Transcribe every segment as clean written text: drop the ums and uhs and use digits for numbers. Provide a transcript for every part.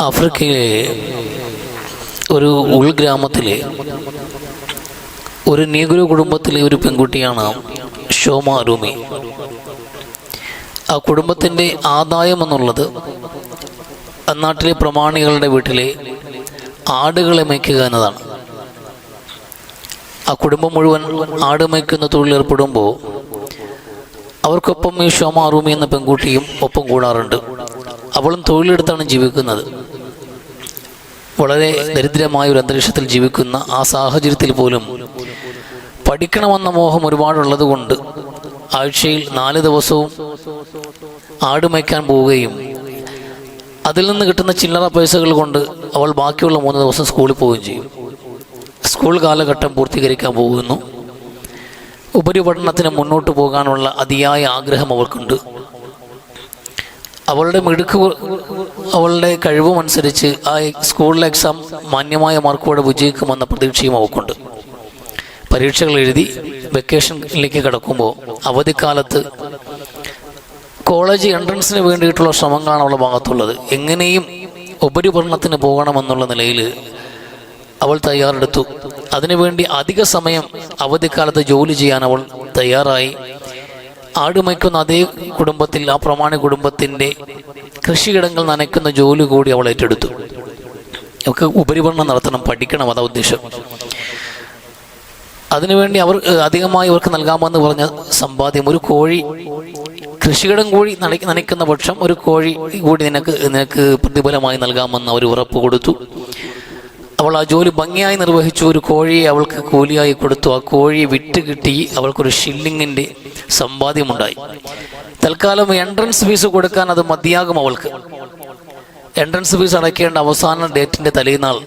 ആഫ്രിക്കയിലെ ഒരു ഉൾഗ്രാമത്തിലെ ഒരു നീഗ്രോ കുടുംബത്തിലെ ഒരു പെൺകുട്ടിയാണ് ഷോമ റൂമി. ആ കുടുംബത്തിൻ്റെ ആദായം എന്നുള്ളത് അന്നാട്ടിലെ പ്രമാണികളുടെ വീട്ടിലെ ആടുകളെ മേയ്ക്കുക എന്നതാണ്. ആ കുടുംബം മുഴുവൻ ആട് മേയ്ക്കുന്ന തൊഴിലേർപ്പെടുമ്പോൾ അവർക്കൊപ്പം ഈ ഷോമ റൂമി എന്ന പെൺകുട്ടിയും ഒപ്പം കൂടാറുണ്ട്. അവളും തൊഴിലെടുത്താണ് ജീവിക്കുന്നത്. വളരെ ദരിദ്രമായ ഒരു അന്തരീക്ഷത്തിൽ ജീവിക്കുന്ന ആ സാഹചര്യത്തിൽ പോലും പഠിക്കണമെന്ന മോഹം ഒരുപാടുള്ളത് കൊണ്ട് ആഴ്ചയിൽ 4 ദിവസവും ആട് മേയ്ക്കാൻ പോവുകയും അതിൽ നിന്ന് കിട്ടുന്ന ചില്ലറ പൈസകൾ കൊണ്ട് അവൾ ബാക്കിയുള്ള 3 ദിവസം സ്കൂളിൽ പോവുകയും ചെയ്യും. സ്കൂൾ കാലഘട്ടം പൂർത്തീകരിക്കാൻ പോകുന്നു. ഉപരിപഠനത്തിന് മുന്നോട്ട് പോകാനുള്ള അതിയായ ആഗ്രഹം അവൾക്കുണ്ട്. അവളുടെ മിടുക്ക്, അവളുടെ കഴിവുമനുസരിച്ച് ആ സ്കൂളിലെ എക്സാം മാന്യമായ മാർക്കോടെ വിജയിക്കുമെന്ന പ്രതീക്ഷയും അവൾക്കുണ്ട്. പരീക്ഷകൾ എഴുതി വെക്കേഷനിലേക്ക് കിടക്കുമ്പോൾ അവധിക്കാലത്ത് കോളേജ് എൻട്രൻസിന് വേണ്ടിയിട്ടുള്ള ശ്രമങ്ങളാണ് അവളുടെ ഭാഗത്തുള്ളത്. എങ്ങനെയും ഉപരിപഠനത്തിന് പോകണമെന്നുള്ള നിലയിൽ അവൾ തയ്യാറെടുത്തു. അതിനുവേണ്ടി അധിക സമയം അവധിക്കാലത്ത് ജോലി ചെയ്യാൻ അവൾ തയ്യാറായി. ആടുമയ്ക്കുന്ന അതേ കുടുംബത്തിൽ, ആ പ്രമാണി കുടുംബത്തിൻ്റെ കൃഷിയിടങ്ങൾ നനയ്ക്കുന്ന ജോലി കൂടി അവൾ ഏറ്റെടുത്തു. അവർക്ക് ഉപരിപഠനം നടത്തണം, പഠിക്കണം, അതാ ഉദ്ദേശം. അതിനുവേണ്ടി അവർ അധികമായി അവർക്ക് നൽകാമെന്ന് പറഞ്ഞ സമ്പാദ്യം, ഒരു കോഴി, കൃഷിയിടം കൂടി നനയ്ക്കുന്ന പക്ഷം ഒരു കോഴി കൂടി നിനക്ക് പ്രതിഫലമായി നൽകാമെന്ന് അവർ ഉറപ്പ് കൊടുത്തു. അവൾ ആ ജോലി ഭംഗിയായി നിർവഹിച്ചു. ഒരു കോഴിയെ അവൾക്ക് കൂലിയായി കൊടുത്തു. ആ കോഴിയെ വിറ്റ് കിട്ടി അവൾക്കൊരു ഷില്ലിങ്ങിൻ്റെ സമ്പാദ്യമുണ്ടായി. തൽക്കാലം എൻട്രൻസ് ഫീസ് കൊടുക്കാൻ അത് മതിയാകും അവൾക്ക്. എൻട്രൻസ് ഫീസ് അടയ്ക്കേണ്ട അവസാന ഡേറ്റിൻ്റെ തലേന്നാൾ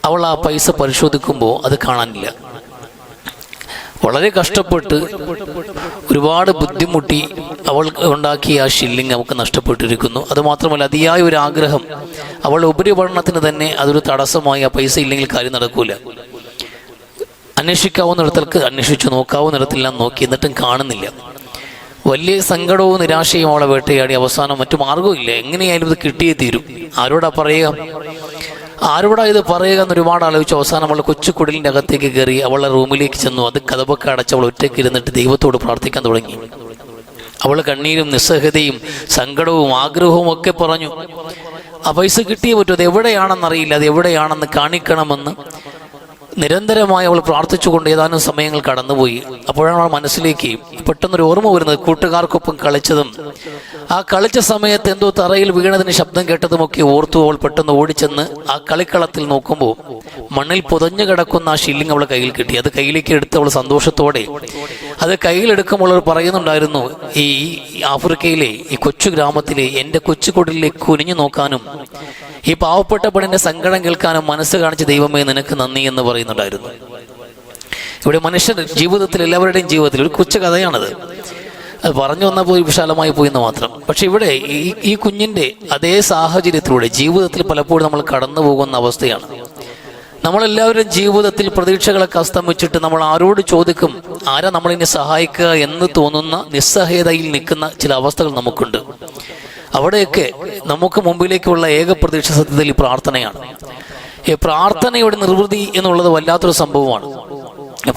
അവൾ ആ പൈസ പരിശോധിക്കുമ്പോൾ അത് കാണാനില്ല. വളരെ കഷ്ടപ്പെട്ട് ഒരുപാട് ബുദ്ധിമുട്ടി അവൾ ഉണ്ടാക്കിയ ആ ഷില്ലിങ് അവൾക്ക് നഷ്ടപ്പെട്ടിരിക്കുന്നു. അതുമാത്രമല്ല, അതിയായ ഒരു ആഗ്രഹം, അവൾ ഉപരിപഠനത്തിന് തന്നെ അതൊരു തടസ്സമായി. ആ പൈസ ഇല്ലെങ്കിൽ കാര്യം നടക്കൂല. അന്വേഷിക്കാവുന്നിടത്തേക്ക് അന്വേഷിച്ചു, നോക്കാവുന്നിടത്തെല്ലാം നോക്കി, എന്നിട്ടും കാണുന്നില്ല. വലിയ സങ്കടവും നിരാശയും അവളെ വേട്ടയാടി. അവസാനം മറ്റു മാർഗവും ഇല്ല, എങ്ങനെയായാലും ഇത് കിട്ടിയേ തീരും. ആരോടാ ഇത് പറയുക എന്ന് ഒരുപാട് ആലോചിച്ചു. അവസാനം അവൾ കൊച്ചുകുടിലിൻ്റെ അകത്തേക്ക് കയറി അവളുടെ റൂമിലേക്ക് ചെന്നു. അത് കതവൊക്കെ അടച്ച് അവൾ ഒറ്റയ്ക്ക് ഇരുന്നിട്ട് ദൈവത്തോട് പ്രാർത്ഥിക്കാൻ തുടങ്ങി. അവൾ കണ്ണീരും നിസ്സഹതയും സങ്കടവും ആഗ്രഹവും ഒക്കെ പറഞ്ഞു. ആ പൈസ കിട്ടിയേ പറ്റൂ, അത് എവിടെയാണെന്നറിയില്ല, അത് എവിടെയാണെന്ന് കാണിക്കണമെന്ന് നിരന്തരമായി അവൾ പ്രാർത്ഥിച്ചുകൊണ്ട് ഏതാനും സമയങ്ങൾ കടന്നുപോയി. അപ്പോഴാണ് അവൾ മനസ്സിലേക്ക് പെട്ടെന്നൊരു ഓർമ്മ വരുന്നത്. കൂട്ടുകാർക്കൊപ്പം കളിച്ചതും ആ കളിച്ച സമയത്ത് എന്തോ തറയിൽ വീണതിന് ശബ്ദം കേട്ടതുമൊക്കെ ഓർത്തു. അവൾ പെട്ടെന്ന് ഓടിച്ചെന്ന് ആ കളിക്കളത്തിൽ നോക്കുമ്പോൾ മണ്ണിൽ പുതഞ്ഞു കിടക്കുന്ന ആ ഷില്ലിങ് അവൾ കയ്യിൽ കിട്ടി. അത് കയ്യിലേക്ക് എടുത്ത് അവൾ സന്തോഷത്തോടെ അത് കയ്യിലെടുക്കുമ്പോൾ അവർ പറയുന്നുണ്ടായിരുന്നു, ഈ ആഫ്രിക്കയിലെ ഈ കൊച്ചു ഗ്രാമത്തിലെ എൻ്റെ കൊച്ചുകുടിലേക്ക് കുനിഞ്ഞു നോക്കാനും ഈ പാവപ്പെട്ട പെണ്ണിൻ്റെ സങ്കടം കേൾക്കാനും മനസ്സ് കാണിച്ച ദൈവമേ നിനക്ക് നന്ദി എന്ന് പറയുന്നുണ്ടായിരുന്നു. ഇവിടെ മനുഷ്യർ ജീവിതത്തിൽ, എല്ലാവരുടെയും ജീവിതത്തിൽ ഒരു കൊച്ചു കഥയാണത്. അത് പറഞ്ഞു വന്നാൽ പോയി വിശാലമായി പോയി എന്ന് മാത്രം. പക്ഷെ ഇവിടെ ഈ കുഞ്ഞിൻ്റെ അതേ സാഹചര്യത്തിലൂടെ ജീവിതത്തിൽ പലപ്പോഴും നമ്മൾ കടന്നു പോകുന്ന അവസ്ഥയാണ്. നമ്മളെല്ലാവരും ജീവിതത്തിൽ പ്രതീക്ഷകളൊക്കെ അസ്തമിച്ചിട്ട് നമ്മൾ ആരോട് ചോദിക്കും, ആരാ നമ്മളിനെ സഹായിക്കുക എന്ന് തോന്നുന്ന നിസ്സഹായതയിൽ നിൽക്കുന്ന ചില അവസ്ഥകൾ നമുക്കുണ്ട്. അവിടെയൊക്കെ നമുക്ക് മുമ്പിലേക്കുള്ള ഏക പ്രതീക്ഷ സത്യത്തിൽ ഈ പ്രാർത്ഥനയാണ്. ഈ പ്രാർത്ഥനയുടെ നിർവൃതി എന്നുള്ളത് വല്ലാത്തൊരു സംഭവമാണ്.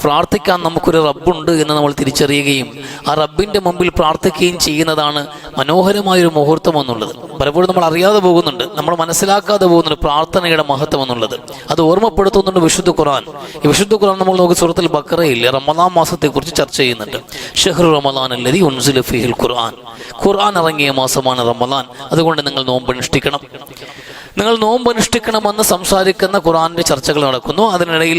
പ്രാർത്ഥിക്കാൻ നമുക്കൊരു റബ്ബുണ്ട് എന്ന് നമ്മൾ തിരിച്ചറിയുകയും ആ റബ്ബിൻ്റെ മുമ്പിൽ പ്രാർത്ഥിക്കുകയും ചെയ്യുന്നതാണ് മനോഹരമായൊരു മുഹൂർത്തം എന്നുള്ളത്. പലപ്പോഴും നമ്മൾ അറിയാതെ പോകുന്നുണ്ട്, നമ്മൾ മനസ്സിലാക്കാതെ പോകുന്നുണ്ട് പ്രാർത്ഥനയുടെ മഹത്വം എന്നുള്ളത്. അത് ഓർമ്മപ്പെടുത്തുന്നുണ്ട് വിശുദ്ധ ഖുർആൻ. ഈ വിശുദ്ധ ഖുർആൻ നമ്മൾ നോക്കി സൂറത്തുൽ ബഖറയിൽ റമദാൻ മാസത്തെക്കുറിച്ച് ചർച്ച ചെയ്യുന്നുണ്ട്. ഷഹ്റു റമദാൻ അല്ലദീ ഉൻസില ഫീഹിൽ ഖുർആൻ. ഖുർആൻ ഇറങ്ങിയ മാസമാണ് റമദാൻ, അതുകൊണ്ട് നിങ്ങൾ നോമ്പനുഷ്ഠിക്കണം. നിങ്ങൾ നോമ്പനുഷ്ഠിക്കണമെന്ന് സംസാരിക്കുന്ന ഖുർആന്റെ ചർച്ചകൾ നടക്കുന്നു. അതിനിടയിൽ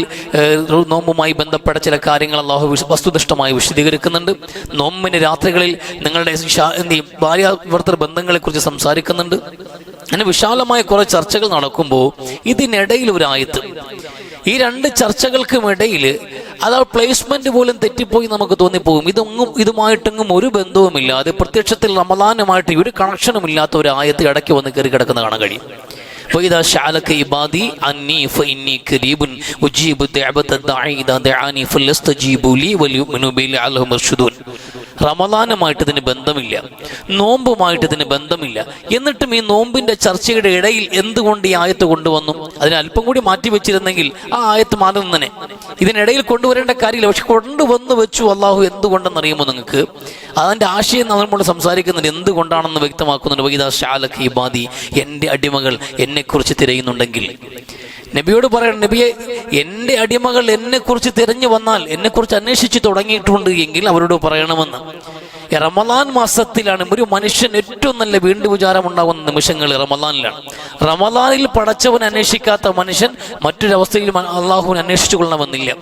നോമ്പുമായി ബന്ധപ്പെട്ട ചില കാര്യങ്ങൾ അല്ലാഹു വസ്തുനിഷ്ഠമായി വിശദീകരിക്കുന്നുണ്ട്. നോമ്പിന് രാത്രികളിൽ നിങ്ങളുടെ ഭാര്യാഭർത്തൃ ബന്ധങ്ങളെക്കുറിച്ച് സംസാരിക്കുന്നുണ്ട്. അങ്ങനെ വിശാലമായ കുറെ ചർച്ചകൾ നടക്കുമ്പോൾ ഇതിനിടയിൽ ഒരു ആയത്ത്, ഈ 2 ചർച്ചകൾക്കും ഇടയിൽ അത് ആ പ്ലേസ്മെന്റ് പോലും തെറ്റിപ്പോയി നമുക്ക് തോന്നിപ്പോകും. ഇതുമായിട്ടെങ്ങും ഒരു ബന്ധവുമില്ലാതെ, പ്രത്യക്ഷത്തിൽ റമദാനുമായിട്ട് ഒരു കണക്ഷനും ഇല്ലാത്ത ഒരു ആയത്ത് ഇടയ്ക്ക് വന്ന് കയറി കിടക്കുന്ന കാണാൻ കഴിയും. വഇദാ ശഅലക ഇബാദി അന്നി ഫഇന്നി ഖരീബുൻ ഉജീബു ദഅവത ദാഇ ഇദാ ദഅാനി ഫലസ്തജീബു ലി വലിയുമിനു ബി ലഅല്ലഹും യർഷുദൂൻ. റമദാനുമായിട്ട് ഇതിന് ബന്ധമില്ല, നോമ്പുമായിട്ട് ഇതിന് ബന്ധമില്ല. എന്നിട്ടും ഈ നോമ്പിന്റെ ചർച്ചയുടെ ഇടയിൽ എന്തുകൊണ്ട് ഈ ആയത്ത് കൊണ്ടുവന്നു? അതിനെ അല്പം കൂടി മാറ്റി വെച്ചിരുന്നെങ്കിൽ ആ ആയത്ത് മാറി നിന്നനെ. ഇതിനിടയിൽ കൊണ്ടുവരേണ്ട കാര്യമില്ല, പക്ഷെ കൊണ്ടുവന്ന് വെച്ചു. അള്ളാഹു എന്തുകൊണ്ടെന്ന് അറിയുമോ നിങ്ങൾക്ക്? അതിന്റെ ആശയം നമ്മൾ സംസാരിക്കുന്നുണ്ട്, എന്തുകൊണ്ടാണെന്ന് വ്യക്തമാക്കുന്നുണ്ട്. വഇദാ ശഅലക ഇബാദി, എൻ്റെ അടിമകൾ എന്നെക്കുറിച്ച് തിരയുന്നുണ്ടെങ്കിൽ. നബിയോട് പറയണം, നബിയെ, എൻ്റെ അടിമകൾ എന്നെക്കുറിച്ച് തിരഞ്ഞു വന്നാൽ, എന്നെക്കുറിച്ച് അന്വേഷിച്ച് തുടങ്ങിയിട്ടുണ്ട് എങ്കിൽ അവരോട് പറയണമെന്ന്. റമദാൻ മാസത്തിലാണ് ഒരു മനുഷ്യൻ ഏറ്റവും നല്ല വീണ്ടും വിചാരം ഉണ്ടാകുന്ന നിമിഷങ്ങൾ റമദാനിലാണ്. റമദാനിൽ പടച്ചവൻ അന്വേഷിക്കാത്ത മനുഷ്യൻ മറ്റൊരവസ്ഥയിൽ അള്ളാഹുവിനെ അന്വേഷിച്ചു കൊള്ളണമെന്നില്ല.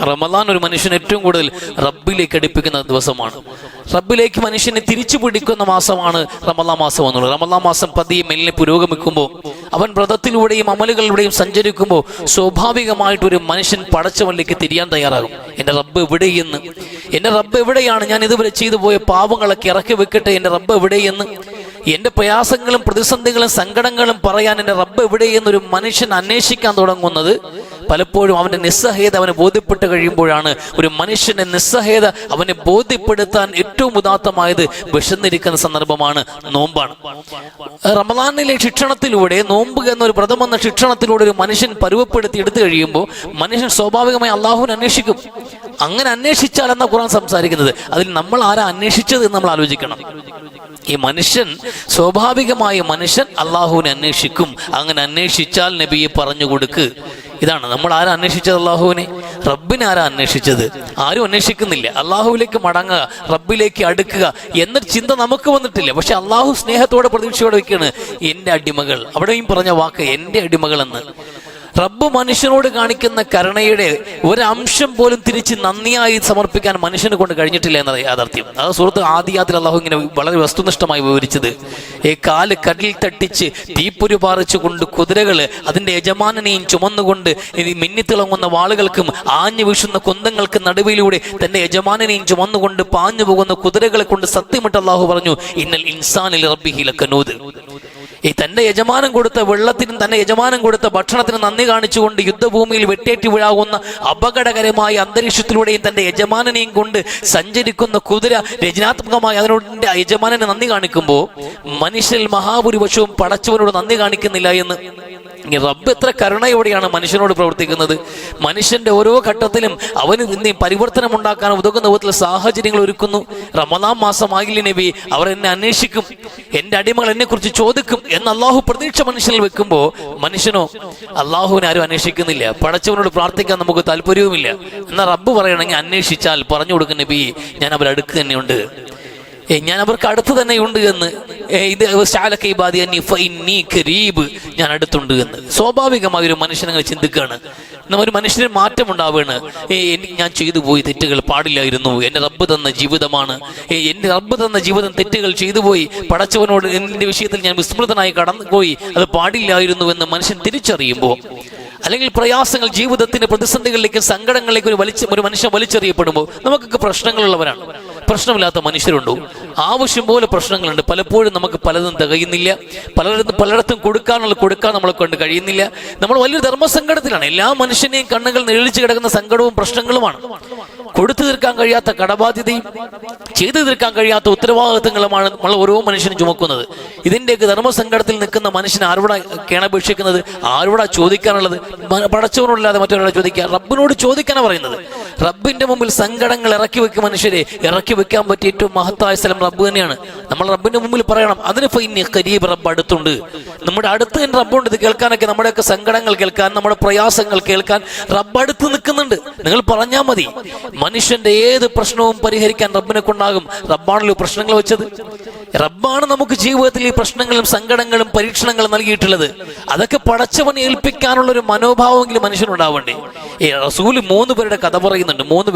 റമദാൻ ഒരു മനുഷ്യൻ ഏറ്റവും കൂടുതൽ റബ്ബിലേക്ക് അടുപ്പിക്കുന്ന ദിവസമാണ്. റബ്ബിലേക്ക് മനുഷ്യനെ തിരിച്ചു പിടിക്കുന്ന മാസമാണ് റമദാൻ മാസം എന്നുള്ളത്. റമദാൻ മാസം പതിയെ മെല്ലെ പുരോഗമിക്കുമ്പോൾ, അവൻ വ്രതത്തിലൂടെയും അമലുകളിലൂടെയും സഞ്ചരിക്കുമ്പോൾ സ്വാഭാവികമായിട്ടൊരു മനുഷ്യൻ പടച്ചവനിലേക്ക് തിരിയാൻ തയ്യാറാകും. എൻ്റെ റബ്ബ് എവിടെയെന്ന്, എൻ്റെ റബ്ബ് എവിടെയാണ്, ഞാൻ ഇതുവരെ ചെയ്തു പോയ പാവങ്ങളൊക്കെ ഇറക്കി വെക്കട്ടെ, എൻ്റെ റബ്ബ് എവിടെയെന്ന്, എൻ്റെ പ്രയാസങ്ങളും പ്രതിസന്ധികളും സങ്കടങ്ങളും പറയാൻ എൻ്റെ റബ്ബ് എവിടെയെന്നൊരു മനുഷ്യൻ അന്വേഷിക്കാൻ തുടങ്ങുന്നത് പലപ്പോഴും അവൻ്റെ നിസ്സഹായത അവനെ ബോധ്യപ്പെട്ട് കഴിയുമ്പോഴാണ്. ഒരു മനുഷ്യന്റെ നിസ്സഹായത അവനെ ബോധ്യപ്പെടുത്താൻ ഏറ്റവും ഉദാത്തമായത് വിശന്നിരിക്കുന്ന സന്ദർഭമാണ്, നോമ്പാണ്. റമദാനിലെ ശിക്ഷണത്തിലൂടെ, നോമ്പ് എന്നൊരു വ്രതം എന്ന ശിക്ഷണത്തിലൂടെ ഒരു മനുഷ്യൻ പരുവപ്പെടുത്തി എടുത്തു കഴിയുമ്പോൾ മനുഷ്യൻ സ്വാഭാവികമായി അള്ളാഹുവിനെ അന്വേഷിക്കും. അങ്ങനെ അന്വേഷിച്ചാൽ എന്നാ ഖുർആൻ സംസാരിക്കുന്നത്. അതിൽ നമ്മൾ ആരാ അന്വേഷിച്ചത് എന്ന് നമ്മൾ ആലോചിക്കണം. ഈ മനുഷ്യൻ, സ്വാഭാവികമായ മനുഷ്യൻ അള്ളാഹുവിനെ അന്വേഷിക്കും. അങ്ങനെ അന്വേഷിച്ചാൽ നബിയെ പറഞ്ഞു കൊടുക്ക്. ഇതാണ് നമ്മൾ ആരാ അന്വേഷിച്ചത്? അള്ളാഹുവിനെ. റബ്ബിനെ ആരാ അന്വേഷിച്ചത്? ആരും അന്വേഷിക്കുന്നില്ല. അള്ളാഹുവിലേക്ക് മടങ്ങുക, റബ്ബിലേക്ക് അടുക്കുക എന്നൊരു ചിന്ത നമുക്ക് വന്നിട്ടില്ല. പക്ഷെ അള്ളാഹു സ്നേഹത്തോടെ പ്രതീക്ഷയോടെ വയ്ക്കുകയാണ്, എൻ്റെ അടിമകൾ. അവിടെയും പറഞ്ഞ വാക്ക് എൻ്റെ അടിമകൾ എന്ന്. റബ്ബ് മനുഷ്യനോട് കാണിക്കുന്ന കരുണയുടെ ഒരംശം പോലും തിരിച്ച് നന്ദിയായി സമർപ്പിക്കാൻ മനുഷ്യനെ കൊണ്ട് കഴിഞ്ഞിട്ടില്ല എന്ന യാഥാർത്ഥ്യം. അത് സൂറത്ത് ആദിയാത്തിൽ അള്ളാഹു ഇങ്ങനെ വളരെ വസ്തുനിഷ്ഠമായി വിവരിച്ചത്. കാല് കടലിൽ തട്ടിച്ച് തീപ്പൊരി പാറിച്ചു കൊണ്ട് കുതിരകള് അതിന്റെ യജമാനനെയും ചുമന്നുകൊണ്ട് മിന്നിത്തിളങ്ങുന്ന വാളുകൾക്കും ആഞ്ഞു വീശുന്ന കുന്തങ്ങൾക്ക് നടുവിലൂടെ തന്റെ യജമാനനെയും ചുമന്നുകൊണ്ട് പാഞ്ഞു പോകുന്ന കുതിരകളെ കൊണ്ട് സത്യമിട്ട് അള്ളാഹു പറഞ്ഞു, ഇന്നൽ ഇൻസാനിൽ റബ്ബിഹി ലകനൂദ്. തന്റെ യജമാനം കൊടുത്ത വെള്ളത്തിനും തന്റെ യജമാനം കൊടുത്ത ഭക്ഷണത്തിനും നന്ദി കാണിച്ചുകൊണ്ട് യുദ്ധഭൂമിയിൽ വെട്ടേറ്റ് വീഴാവുന്ന അപകടകരമായ അന്തരീക്ഷത്തിലൂടെയും തന്റെ യജമാനനെയും കൊണ്ട് സഞ്ചരിക്കുന്ന കുതിര രചനാത്മകമായി അതിനോട് യജമാനനെ നന്ദി കാണിക്കുമ്പോൾ മനുഷ്യരിൽ മഹാഭൂരിപക്ഷവും പടച്ചവനോട് നന്ദി കാണിക്കുന്നില്ല എന്ന്. റബ്ബ് എത്ര കരുണയോടെയാണ് മനുഷ്യനോട് പ്രവർത്തിക്കുന്നത്. മനുഷ്യന്റെ ഓരോ ഘട്ടത്തിലും അവന് പരിവർത്തനം ഉണ്ടാക്കാൻ ഉതകുന്ന വിധത്തിൽ സാഹചര്യങ്ങൾ ഒരുക്കുന്നു. റമദാൻ മാസമായില്ലേ നബി, അവർ എന്നെ അന്വേഷിക്കും, എൻ്റെ അടിമകൾ എന്നെ കുറിച്ച് ചോദിക്കും എന്ന് അള്ളാഹു പ്രതീക്ഷ മനുഷ്യനിൽ വെക്കുമ്പോൾ മനുഷ്യനോ അള്ളാഹുവിനെ ആരും അന്വേഷിക്കുന്നില്ല. പടച്ചവനോട് പ്രാർത്ഥിക്കാൻ നമുക്ക് താല്പര്യവുമില്ല. എന്നാൽ റബ്ബ് പറയണമെങ്കിൽ അന്വേഷിച്ചാൽ പറഞ്ഞു കൊടുക്കും, നബി ഞാൻ അവരടുക്ക് തന്നെയുണ്ട്, ഞാൻ അവർക്ക് അടുത്ത് തന്നെയുണ്ട് എന്ന്. ഞാൻ അടുത്തുണ്ട് എന്ന് സ്വാഭാവികമായ ഒരു മനുഷ്യനെ ചിന്തിക്കുകയാണ്. ഒരു മനുഷ്യന് മാറ്റം ഉണ്ടാവുകയാണ്. ഞാൻ ചെയ്തു പോയി തെറ്റുകൾ പാടില്ലായിരുന്നു, എൻ്റെ റബ്ബ് തന്ന ജീവിതമാണ്, എൻ്റെ റബ്ബ് തന്ന ജീവിതം തെറ്റുകൾ ചെയ്തു പോയി, പടച്ചവനോട് എൻ്റെ വിഷയത്തിൽ ഞാൻ വിസ്മൃതനായി കടന്നുപോയി, അത് പാടില്ലായിരുന്നു എന്ന് മനുഷ്യൻ തിരിച്ചറിയുമ്പോൾ, അല്ലെങ്കിൽ പ്രയാസങ്ങൾ, ജീവിതത്തിന്റെ പ്രതിസന്ധികളിലേക്ക്, സങ്കടങ്ങളിലേക്ക് ഒരു മനുഷ്യൻ വലിച്ചെറിയപ്പെടുമ്പോൾ, നമുക്കൊക്കെ പ്രശ്നങ്ങളുള്ളവരാണ്. പ്രശ്നമില്ലാത്ത മനുഷ്യരുണ്ടോ? ആവശ്യം പോലെ പ്രശ്നങ്ങളുണ്ട്. പലപ്പോഴും നമുക്ക് പലതും തികയുന്നില്ല. പലയിടത്തും കൊടുക്കാൻ നമ്മളെ കൊണ്ട് കഴിയുന്നില്ല. നമ്മൾ വലിയൊരു ധർമ്മസങ്കടത്തിലാണ്. എല്ലാ മനുഷ്യനെയും കണ്ണുകൾ നിഴലിച്ച് കിടക്കുന്ന സങ്കടവും പ്രശ്നങ്ങളുമാണ്. കൊടുത്തു തീർക്കാൻ കഴിയാത്ത കടബാധ്യതയും ചെയ്തു തീർക്കാൻ കഴിയാത്ത ഉത്തരവാദിത്തങ്ങളുമാണ് നമ്മൾ ഓരോ മനുഷ്യനും ചുമക്കുന്നത്. ഇതിൻ്റെയൊക്കെ ധർമ്മസങ്കടത്തിൽ നിൽക്കുന്ന മനുഷ്യൻ ആരോടാ കേണപേക്ഷിക്കുന്നത്? ആരോടാ ചോദിക്കാനുള്ളത്? പടച്ചവനോടല്ലാതെ മറ്റൊരാളെ ചോദിക്കുക, റബ്ബിനോട് ചോദിക്കാനാണ് പറയുന്നത്. റബ്ബിന്റെ മുമ്പിൽ സങ്കടങ്ങൾ ഇറക്കി വെക്കും. മനുഷ്യരെ ഇറക്കി വെക്കാൻ പറ്റിയ ഏറ്റവും മഹത്തായ സ്ഥലം റബ്ബ് തന്നെയാണ്. നമ്മൾ റബ്ബിന്റെ മുമ്പിൽ പറയണം, അതിന് ഖരീബ്, റബ്ബ് അടുത്തുണ്ട്, നമ്മുടെ അടുത്ത് തന്നെ റബ്ബുണ്ട്. ഇത് കേൾക്കാനൊക്കെ, നമ്മുടെയൊക്കെ സങ്കടങ്ങൾ കേൾക്കാൻ, നമ്മുടെ പ്രയാസങ്ങൾ കേൾക്കാൻ റബ്ബ് അടുത്ത് നിൽക്കുന്നുണ്ട്. നിങ്ങൾ പറഞ്ഞാൽ മതി. മനുഷ്യന്റെ ഏത് പ്രശ്നവും പരിഹരിക്കാൻ റബ്ബിനെ കൊണ്ടാകും. റബ്ബാണല്ലോ പ്രശ്നങ്ങൾ വെച്ചത്. റബ്ബാണ് നമുക്ക് ജീവിതത്തിൽ ഈ പ്രശ്നങ്ങളും സങ്കടങ്ങളും പരീക്ഷണങ്ങളും നൽകിയിട്ടുള്ളത്. അതൊക്കെ പടച്ചവനെ ഏൽപ്പിക്കാനുള്ള ഒരു മനോഭാവമെങ്കിലും മനുഷ്യനുണ്ടാവണ്ടേ? റസൂല് 3 പേരുടെ കഥ പറയുന്നുണ്ട്. 3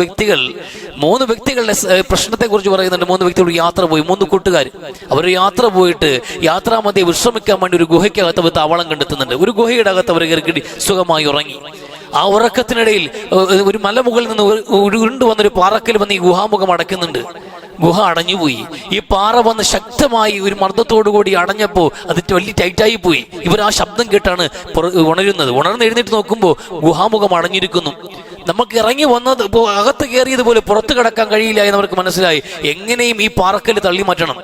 വ്യക്തികളുടെ പ്രശ്നത്തെ കുറിച്ച് പറയുന്നുണ്ട്. 3 വ്യക്തികൾ യാത്ര പോയി, 3 കൂട്ടുകാർ. അവർ യാത്ര പോയിട്ട് യാത്രാമധ്യേ വിശ്രമിക്കാൻ വേണ്ടി ഒരു ഗുഹയ്ക്കകത്ത് താവളം കണ്ടെത്തുന്നുണ്ട്. ഒരു ഗുഹയുടെ അകത്ത് അവർ കയറി സുഖമായി ഉറങ്ങി. ആ ഉറക്കത്തിനിടയിൽ ഒരു മലമുകളിൽ നിന്ന് ഉരുണ്ടു വന്നൊരു പാറക്കൽ വന്ന് ഈ ഗുഹാമുഖം അടയ്ക്കുന്നുണ്ട്. ഗുഹ അടഞ്ഞുപോയി. ഈ പാറ വന്ന് ശക്തമായി ഒരു മർദ്ദത്തോടു കൂടി അടഞ്ഞപ്പോൾ അത് വലിയ ടൈറ്റായി പോയി. ഇവർ ആ ശബ്ദം കേട്ടാണ് ഉണരുന്നത്. ഉണർന്ന് എഴുന്നേറ്റ് നോക്കുമ്പോൾ ഗുഹാമുഖം അടഞ്ഞിരിക്കുന്നു. നമുക്ക് ഇറങ്ങി വന്നത് അകത്ത് കയറിയതുപോലെ പുറത്തു കിടക്കാൻ കഴിയില്ല എന്ന് അവർക്ക് മനസ്സിലായി. എങ്ങനെയും ഈ പാറക്കല്ല് തള്ളി മാറ്റണം.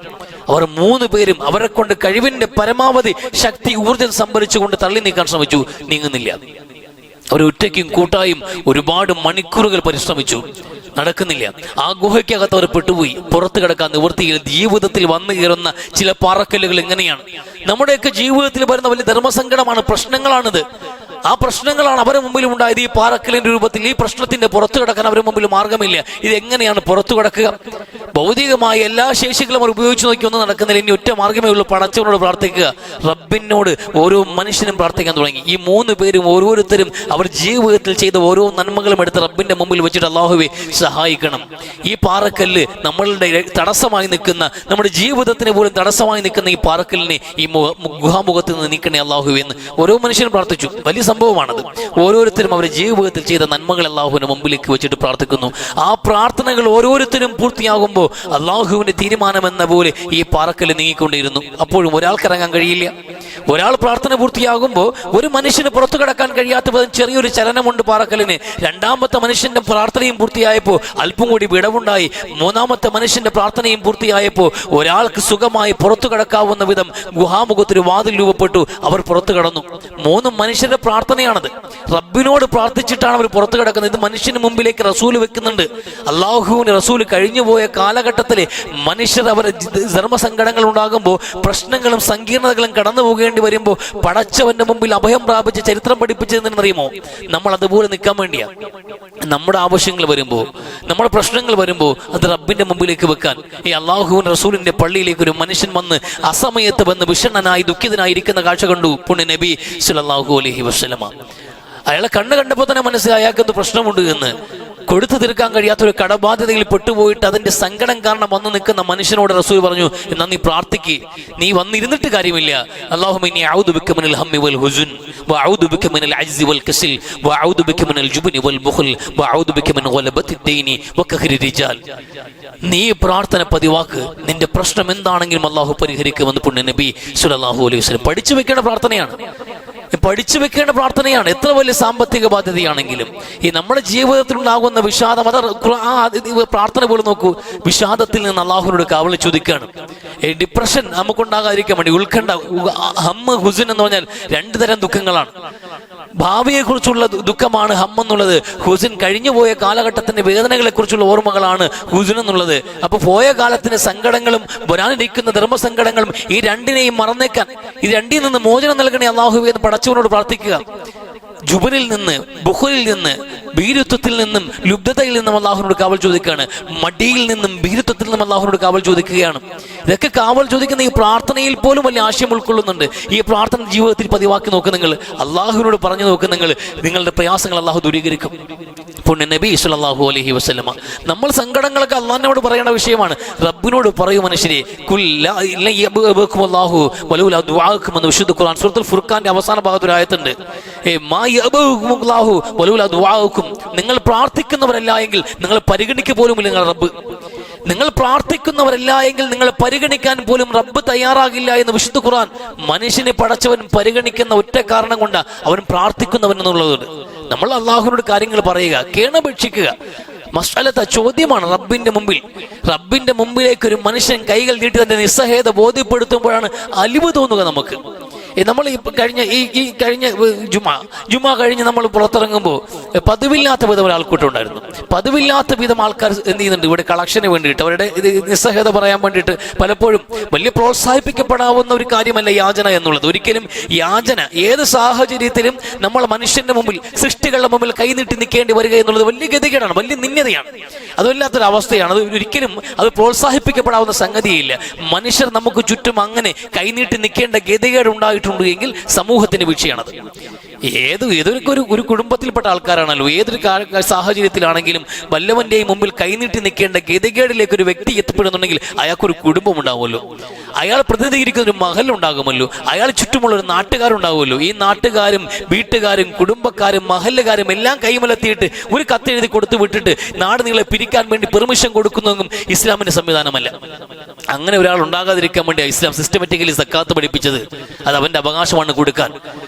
അവർ 3 പേരും അവരെ കൊണ്ട് കഴിവിന്റെ പരമാവധി ശക്തി ഊർജ്ജം സംഭരിച്ചുകൊണ്ട് തള്ളി നീക്കാൻ ശ്രമിച്ചു. നീങ്ങുന്നില്ല. അവർ ഒറ്റയ്ക്കും കൂട്ടായും ഒരുപാട് മണിക്കൂറുകൾ പരിശ്രമിച്ചു. നടക്കുന്നില്ല. ആ ഗുഹയ്ക്കകത്ത് അവർ പെട്ടുപോയി. പുറത്തു കിടക്കാൻ നിവൃത്തിയിൽ ജീവിതത്തിൽ വന്നു കയറുന്ന ചില പാറക്കല്ലുകൾ എങ്ങനെയാണ്? നമ്മുടെയൊക്കെ ജീവിതത്തിൽ വരുന്ന വലിയ ധർമ്മസങ്കടമാണ്, പ്രശ്നങ്ങളാണിത്. ആ പ്രശ്നങ്ങളാണ് അവരുടെ മുമ്പിൽ ഉണ്ടായത്. ഈ പാറക്കലിന്റെ രൂപത്തിൽ ഈ പ്രശ്നത്തിന്റെ പുറത്തു കിടക്കാൻ അവരുടെ മുമ്പിൽ മാർഗമില്ല. ഇതെങ്ങനെയാണ് പുറത്തു കിടക്കുക? ഭൗതികമായ എല്ലാ ശേഷികളും അവർ ഉപയോഗിച്ച് നോക്കി ഒന്നും നടക്കുന്നില്ല. ഇനി ഒറ്റ മാർഗമേ ഉള്ളൂ, പടച്ചവനോട് പ്രാർത്ഥിക്കുക. റബ്ബിനോട് ഓരോ മനുഷ്യനും പ്രാർത്ഥിക്കാൻ തുടങ്ങി. ഈ 3 പേരും ഓരോരുത്തരും അവർ ജീവിതത്തിൽ ചെയ്ത ഓരോ നന്മകളും എടുത്ത് റബ്ബിന്റെ മുമ്പിൽ വെച്ചിട്ട് അല്ലാഹുവേ സഹായിക്കണം. ഈ പാറക്കല്ല് നമ്മളുടെ തടസ്സമായി നിൽക്കുന്ന, നമ്മുടെ ജീവിതത്തിന് പോലും തടസ്സമായി നിൽക്കുന്ന ഈ പാറക്കല്ലിനെ ഈ ഗുഹാമുഖത്ത് നിന്ന് നീക്കണേ അല്ലാഹുവേ എന്ന് ഓരോ മനുഷ്യനും പ്രാർത്ഥിച്ചു. വലിയ സംഭവമാണത്. ഓരോരുത്തരും അവരുടെ ജീവിതത്തിൽ ചെയ്ത നന്മകൾ അല്ലാഹുവിന്റെ മുമ്പിലേക്ക് വെച്ചിട്ട് പ്രാർത്ഥിക്കുന്നു. ആ പ്രാർത്ഥനകൾ ഓരോരുത്തരും പൂർത്തിയാകുമ്പോൾ അല്ലാഹുവിന്റെ തീരുമാനം എന്ന പോലെ ഈ പാറക്കല്ല് നീങ്ങിക്കൊണ്ടിരുന്നു. അപ്പോഴും ഒരാൾക്ക് ഇറങ്ങാൻ കഴിയില്ല. ഒരാൾ പ്രാർത്ഥന പൂർത്തിയാകുമ്പോൾ ഒരു മനുഷ്യന് പുറത്തു കിടക്കാൻ കഴിയാത്ത വിധം ചെറിയൊരു ചലനമുണ്ട് പാറക്കല്ലിന്. രണ്ടാമത്തെ മനുഷ്യന്റെ പ്രാർത്ഥനയും പൂർത്തിയായപ്പോൾ അല്പം കൂടി വിടവുണ്ടായി. 3ാമത്തെ മനുഷ്യന്റെ പ്രാർത്ഥനയും പൂർത്തിയായപ്പോൾ ഒരാൾക്ക് സുഖമായി പുറത്തു കിടക്കാവുന്ന വിധം ഗുഹാമുഖത്തൊരു വാതിൽ രൂപപ്പെട്ടു. അവർ പുറത്തു കടന്നു. 3 മനുഷ്യരുടെ പ്രാർത്ഥനയാണത്. റബ്ബിനോട് പ്രാർത്ഥിച്ചിട്ടാണ് അവർ പുറത്തു കിടക്കുന്നത്. ഇത് മനുഷ്യന് മുമ്പിലേക്ക് റസൂല് വെക്കുന്നുണ്ട്. അല്ലാഹുവിന് റസൂല് കഴിഞ്ഞുപോയ കാലഘട്ടത്തിലെ മനുഷ്യർ അവരെ ധർമ്മസങ്കടങ്ങൾ ഉണ്ടാകുമ്പോൾ, പ്രശ്നങ്ങളും സങ്കീർണതകളും കടന്നു പോകേണ്ടി വരുമ്പോൾ പടച്ചവന്റെ മുമ്പിൽ അഭയം പ്രാപിച്ച് ചരിത്രം പഠിപ്പിച്ചതെന്നറിയുമോ? നമ്മൾ അതുപോലെ നിൽക്കാൻ വേണ്ടിയാ. നമ്മുടെ ആവശ്യങ്ങൾ വരുമ്പോൾ, നമ്മുടെ പ്രശ്നങ്ങൾ വരുമ്പോൾ അത് റബ്ബിന്റെ മുമ്പിലേക്ക് വെക്കാൻ ഈ അല്ലാഹുവിൻ റസൂലിന്റെ പള്ളിയിലേക്ക് ഒരു മനുഷ്യൻ വന്ന് അസമയത്ത് വന്ന് വിഷണ്ണനായി ദുഃഖിതനായിരിക്കുന്ന കാഴ്ച കണ്ടു പുണ്യ നബി സല്ലല്ലാഹു അലൈഹി വസല്ലമ. അയാളെ കണ്ടപ്പോൾ തന്നെ മനസ്സിലായി അയാൾക്ക് എന്ത് പ്രശ്നമുണ്ട് എന്ന്. കൊടുത്തു തീർക്കാൻ കഴിയാത്തൊരു കടബാധ്യതയിൽ പെട്ടുപോയിട്ട് അതിന്റെ സങ്കടം കാരണം വന്നു നിൽക്കുന്ന മനുഷ്യനോട് റസൂൽ പറഞ്ഞു, എന്നാ നീ പ്രാർത്ഥിക്ക്, നീ വന്നിരുന്നിട്ട് കാര്യമില്ല. അല്ലാഹുമ്മ ഇന്നി അഊദു ബിക മിനൽ ഹമ്മി വൽ ഹുസ്ൻ വഅഊദു ബിക മിനൽ അജ്സി വൽ കസൽ വഅഊദു ബിക മിനൽ ജുബ്നി വൽ ബുഖൽ വഅഊദു ബിക മിൻ ഗലബത്തി ദൈനി വകഹരി റിജാൽ. നീ പ്രാർത്ഥന പതിവാക്ക്. നിന്റെ പ്രശ്നം എന്താണെങ്കിലും അല്ലാഹു പരിഹരിക്കുമെന്ന് പുണ്യ നബി സല്ലല്ലാഹു അലൈഹി വസല്ലം പഠിച്ചു വെക്കേണ്ട പ്രാർത്ഥനയാണ്. പഠിച്ചു വെക്കേണ്ട പ്രാർത്ഥനയാണ്. എത്ര വലിയ സാമ്പത്തിക ബാധ്യതയാണെങ്കിലും ഈ നമ്മുടെ ജീവിതത്തിൽ ഉണ്ടാകുന്ന വിഷാദം, അത് പ്രാർത്ഥന പോലും നോക്കൂ. വിഷാദത്തിൽ നിന്ന് അല്ലാഹുവിനോട് കാവൽ ചോദിക്കുകയാണ്. ഡിപ്രഷൻ നമുക്കുണ്ടാകാതിരിക്കാൻ വേണ്ടി ഉത്കണ്ഠ, ഹമ്മ് ഹുസ്ൻ എന്ന് പറഞ്ഞാൽ 2 തരം ദുഃഖങ്ങളാണ്. ഭാവിയെ കുറിച്ചുള്ള ദുഃഖമാണ് ഹം എന്നുള്ളത്. ഹുസ്ൻ കഴിഞ്ഞുപോയ കാലഘട്ടത്തിന്റെ വേദനകളെ കുറിച്ചുള്ള ഓർമ്മകളാണ് ഹുസ്ൻ എന്നുള്ളത്. അപ്പൊ പോയ കാലത്തിന്റെ സങ്കടങ്ങളും വരാനിരിക്കുന്ന ധർമ്മസങ്കടങ്ങളും ഈ 2നെയും മറന്നേക്കാൻ, ഈ 2ൽ നിന്ന് മോചനം നൽകണേ അല്ലാഹുവേ എന്ന് പടച്ചവനോട് പ്രാർത്ഥിക്കുക. ജുബനിൽ നിന്ന്, ബുഖലിൽ നിന്ന്, ഭീരുത്വത്തിൽ നിന്നും ലുബ്ധതയിൽ നിന്നും അല്ലാഹുവിനോട് കാവൽ ചോദിക്കുകയാണ്. മടിയിൽ നിന്നും ഭീരുത്വത്തിൽ നിന്നും അല്ലാഹുവിനോട് കാവൽ ചോദിക്കുകയാണ്. ഇതൊക്കെ കാവൽ ചോദിക്കുന്ന ഈ പ്രാർത്ഥനയിൽ പോലും വലിയ ആശയം ഉൾക്കൊള്ളുന്നുണ്ട്. ഈ പ്രാർത്ഥന ജീവിതത്തിൽ പതിവാക്കി നോക്ക്. നിങ്ങൾ അല്ലാഹുവിനോട് പറഞ്ഞു നോക്ക്. നിങ്ങളുടെ പ്രയാസങ്ങൾ അല്ലാഹു ദൂരീകരിക്കും. പുണ്യ നബി സല്ലല്ലാഹു അലൈഹി വസല്ലമ നമ്മൾ സങ്കടങ്ങളൊക്കെ അല്ലാഹുവിനോട് പറയേണ്ട വിഷയമാണ്. റബ്ബിനോട് പറയൂ മനുഷ്യരെ. വിശുദ്ധ ഖുർആൻ സൂറത്തുൽ ഫുർഖാന്റെ അവസാന ഭാഗത്ത് ഒരു ആയത്തുണ്ട്. നിങ്ങൾ പ്രാർത്ഥിക്കുന്നവരല്ല എങ്കിൽ നിങ്ങൾ പരിഗണിക്കുക പോലുമില്ല നിങ്ങൾ റബ്ബ്. നിങ്ങൾ പ്രാർത്ഥിക്കുന്നവരല്ല എങ്കിൽ നിങ്ങൾ പരിഗണിക്കാൻ പോലും റബ്ബ് തയ്യാറാകില്ല എന്ന് വിശുദ്ധ ഖുർആൻ. മനുഷ്യനെ പടച്ചവൻ പരിഗണിക്കുന്ന ഒറ്റ കാരണം കൊണ്ട് അവൻ പ്രാർത്ഥിക്കുന്നവൻ എന്നുള്ളത്. നമ്മൾ അല്ലാഹുവിനോട് കാര്യങ്ങൾ പറയുക, കേണപേക്ഷിക്കുക. മസ്അലത്ത ചോദ്യമാണ് റബ്ബിന്റെ മുമ്പിലേക്ക് ഒരു മനുഷ്യൻ കൈകൾ നീട്ടി തന്റെ നിസ്സഹായത ബോധ്യപ്പെടുത്തുമ്പോഴാണ് അലിവ് തോന്നുക നമുക്ക്. നമ്മൾ ഈ കഴിഞ്ഞ ജുമാ കഴിഞ്ഞ് നമ്മൾ പുറത്തിറങ്ങുമ്പോൾ പതിവില്ലാത്ത വിധം ഒരാൾക്കൂട്ടം ഉണ്ടായിരുന്നു. പതിവില്ലാത്ത വിധം ആൾക്കാർ എന്ത് ചെയ്യുന്നുണ്ട് ഇവിടെ കളക്ഷന് വേണ്ടിയിട്ട്, അവരുടെ നിസ്സഹായത പറയാൻ വേണ്ടിയിട്ട്. പലപ്പോഴും വലിയ പ്രോത്സാഹിപ്പിക്കപ്പെടാവുന്ന ഒരു കാര്യമല്ല യാചന എന്നുള്ളത്. ഒരിക്കലും യാചന ഏത് സാഹചര്യത്തിലും നമ്മൾ മനുഷ്യന്റെ മുമ്പിൽ, സൃഷ്ടികളുടെ മുമ്പിൽ കൈനീട്ടി നിൽക്കേണ്ടി വരിക എന്നുള്ളത് വലിയ ഗതികേടാണ്, വലിയ നിന്ദതയാണ്. അതുമില്ലാത്തൊരു അവസ്ഥയാണ്. അത് ഒരിക്കലും അത് പ്രോത്സാഹിപ്പിക്കപ്പെടാവുന്ന സംഗതിയില്ല. മനുഷ്യർ നമുക്ക് ചുറ്റും അങ്ങനെ കൈനീട്ടി നിൽക്കേണ്ട ഗതികേട് ഉണ്ടായിട്ടുണ്ട് എങ്കിൽ സമൂഹത്തിന്റെ വീഴ്ചയാണത്. ഏതൊരു കുടുംബത്തിൽപ്പെട്ട ആൾക്കാരാണല്ലോ, ഏതൊരു സാഹചര്യത്തിലാണെങ്കിലും വല്ലവന്റെയും മുമ്പിൽ കൈനീട്ടി നിൽക്കേണ്ട ഗതികേടിലേക്ക് ഒരു വ്യക്തി എത്തിപ്പെടുന്നുണ്ടെങ്കിൽ അയാൾക്കൊരു കുടുംബം ഉണ്ടാവുമല്ലോ, അയാൾ പ്രതിനിധീകരിക്കുന്ന ഒരു മഹലുണ്ടാകുമല്ലോ, അയാൾ ചുറ്റുമുള്ള ഒരു നാട്ടുകാരുണ്ടാവുമല്ലോ. ഈ നാട്ടുകാരും വീട്ടുകാരും കുടുംബക്കാരും മഹല്ലുകാരും എല്ലാം കൈമലത്തിയിട്ട് ഒരു കത്തെഴുതി കൊടുത്തു വിട്ടിട്ട് നാട് നിങ്ങളെ പിരിക്കാൻ വേണ്ടി പെർമിഷൻ കൊടുക്കുന്നതും ഇസ്ലാമിന്റെ സംവിധാനമല്ല. അങ്ങനെ ഒരാൾ ഉണ്ടാകാതിരിക്കാൻ വേണ്ടി ഇസ്ലാം സിസ്റ്റമാറ്റിക്കലി സക്കാത്ത് പഠിപ്പിച്ചത്. അത് അവന്റെ അവകാശമാണ് കൊടുക്കാൻ.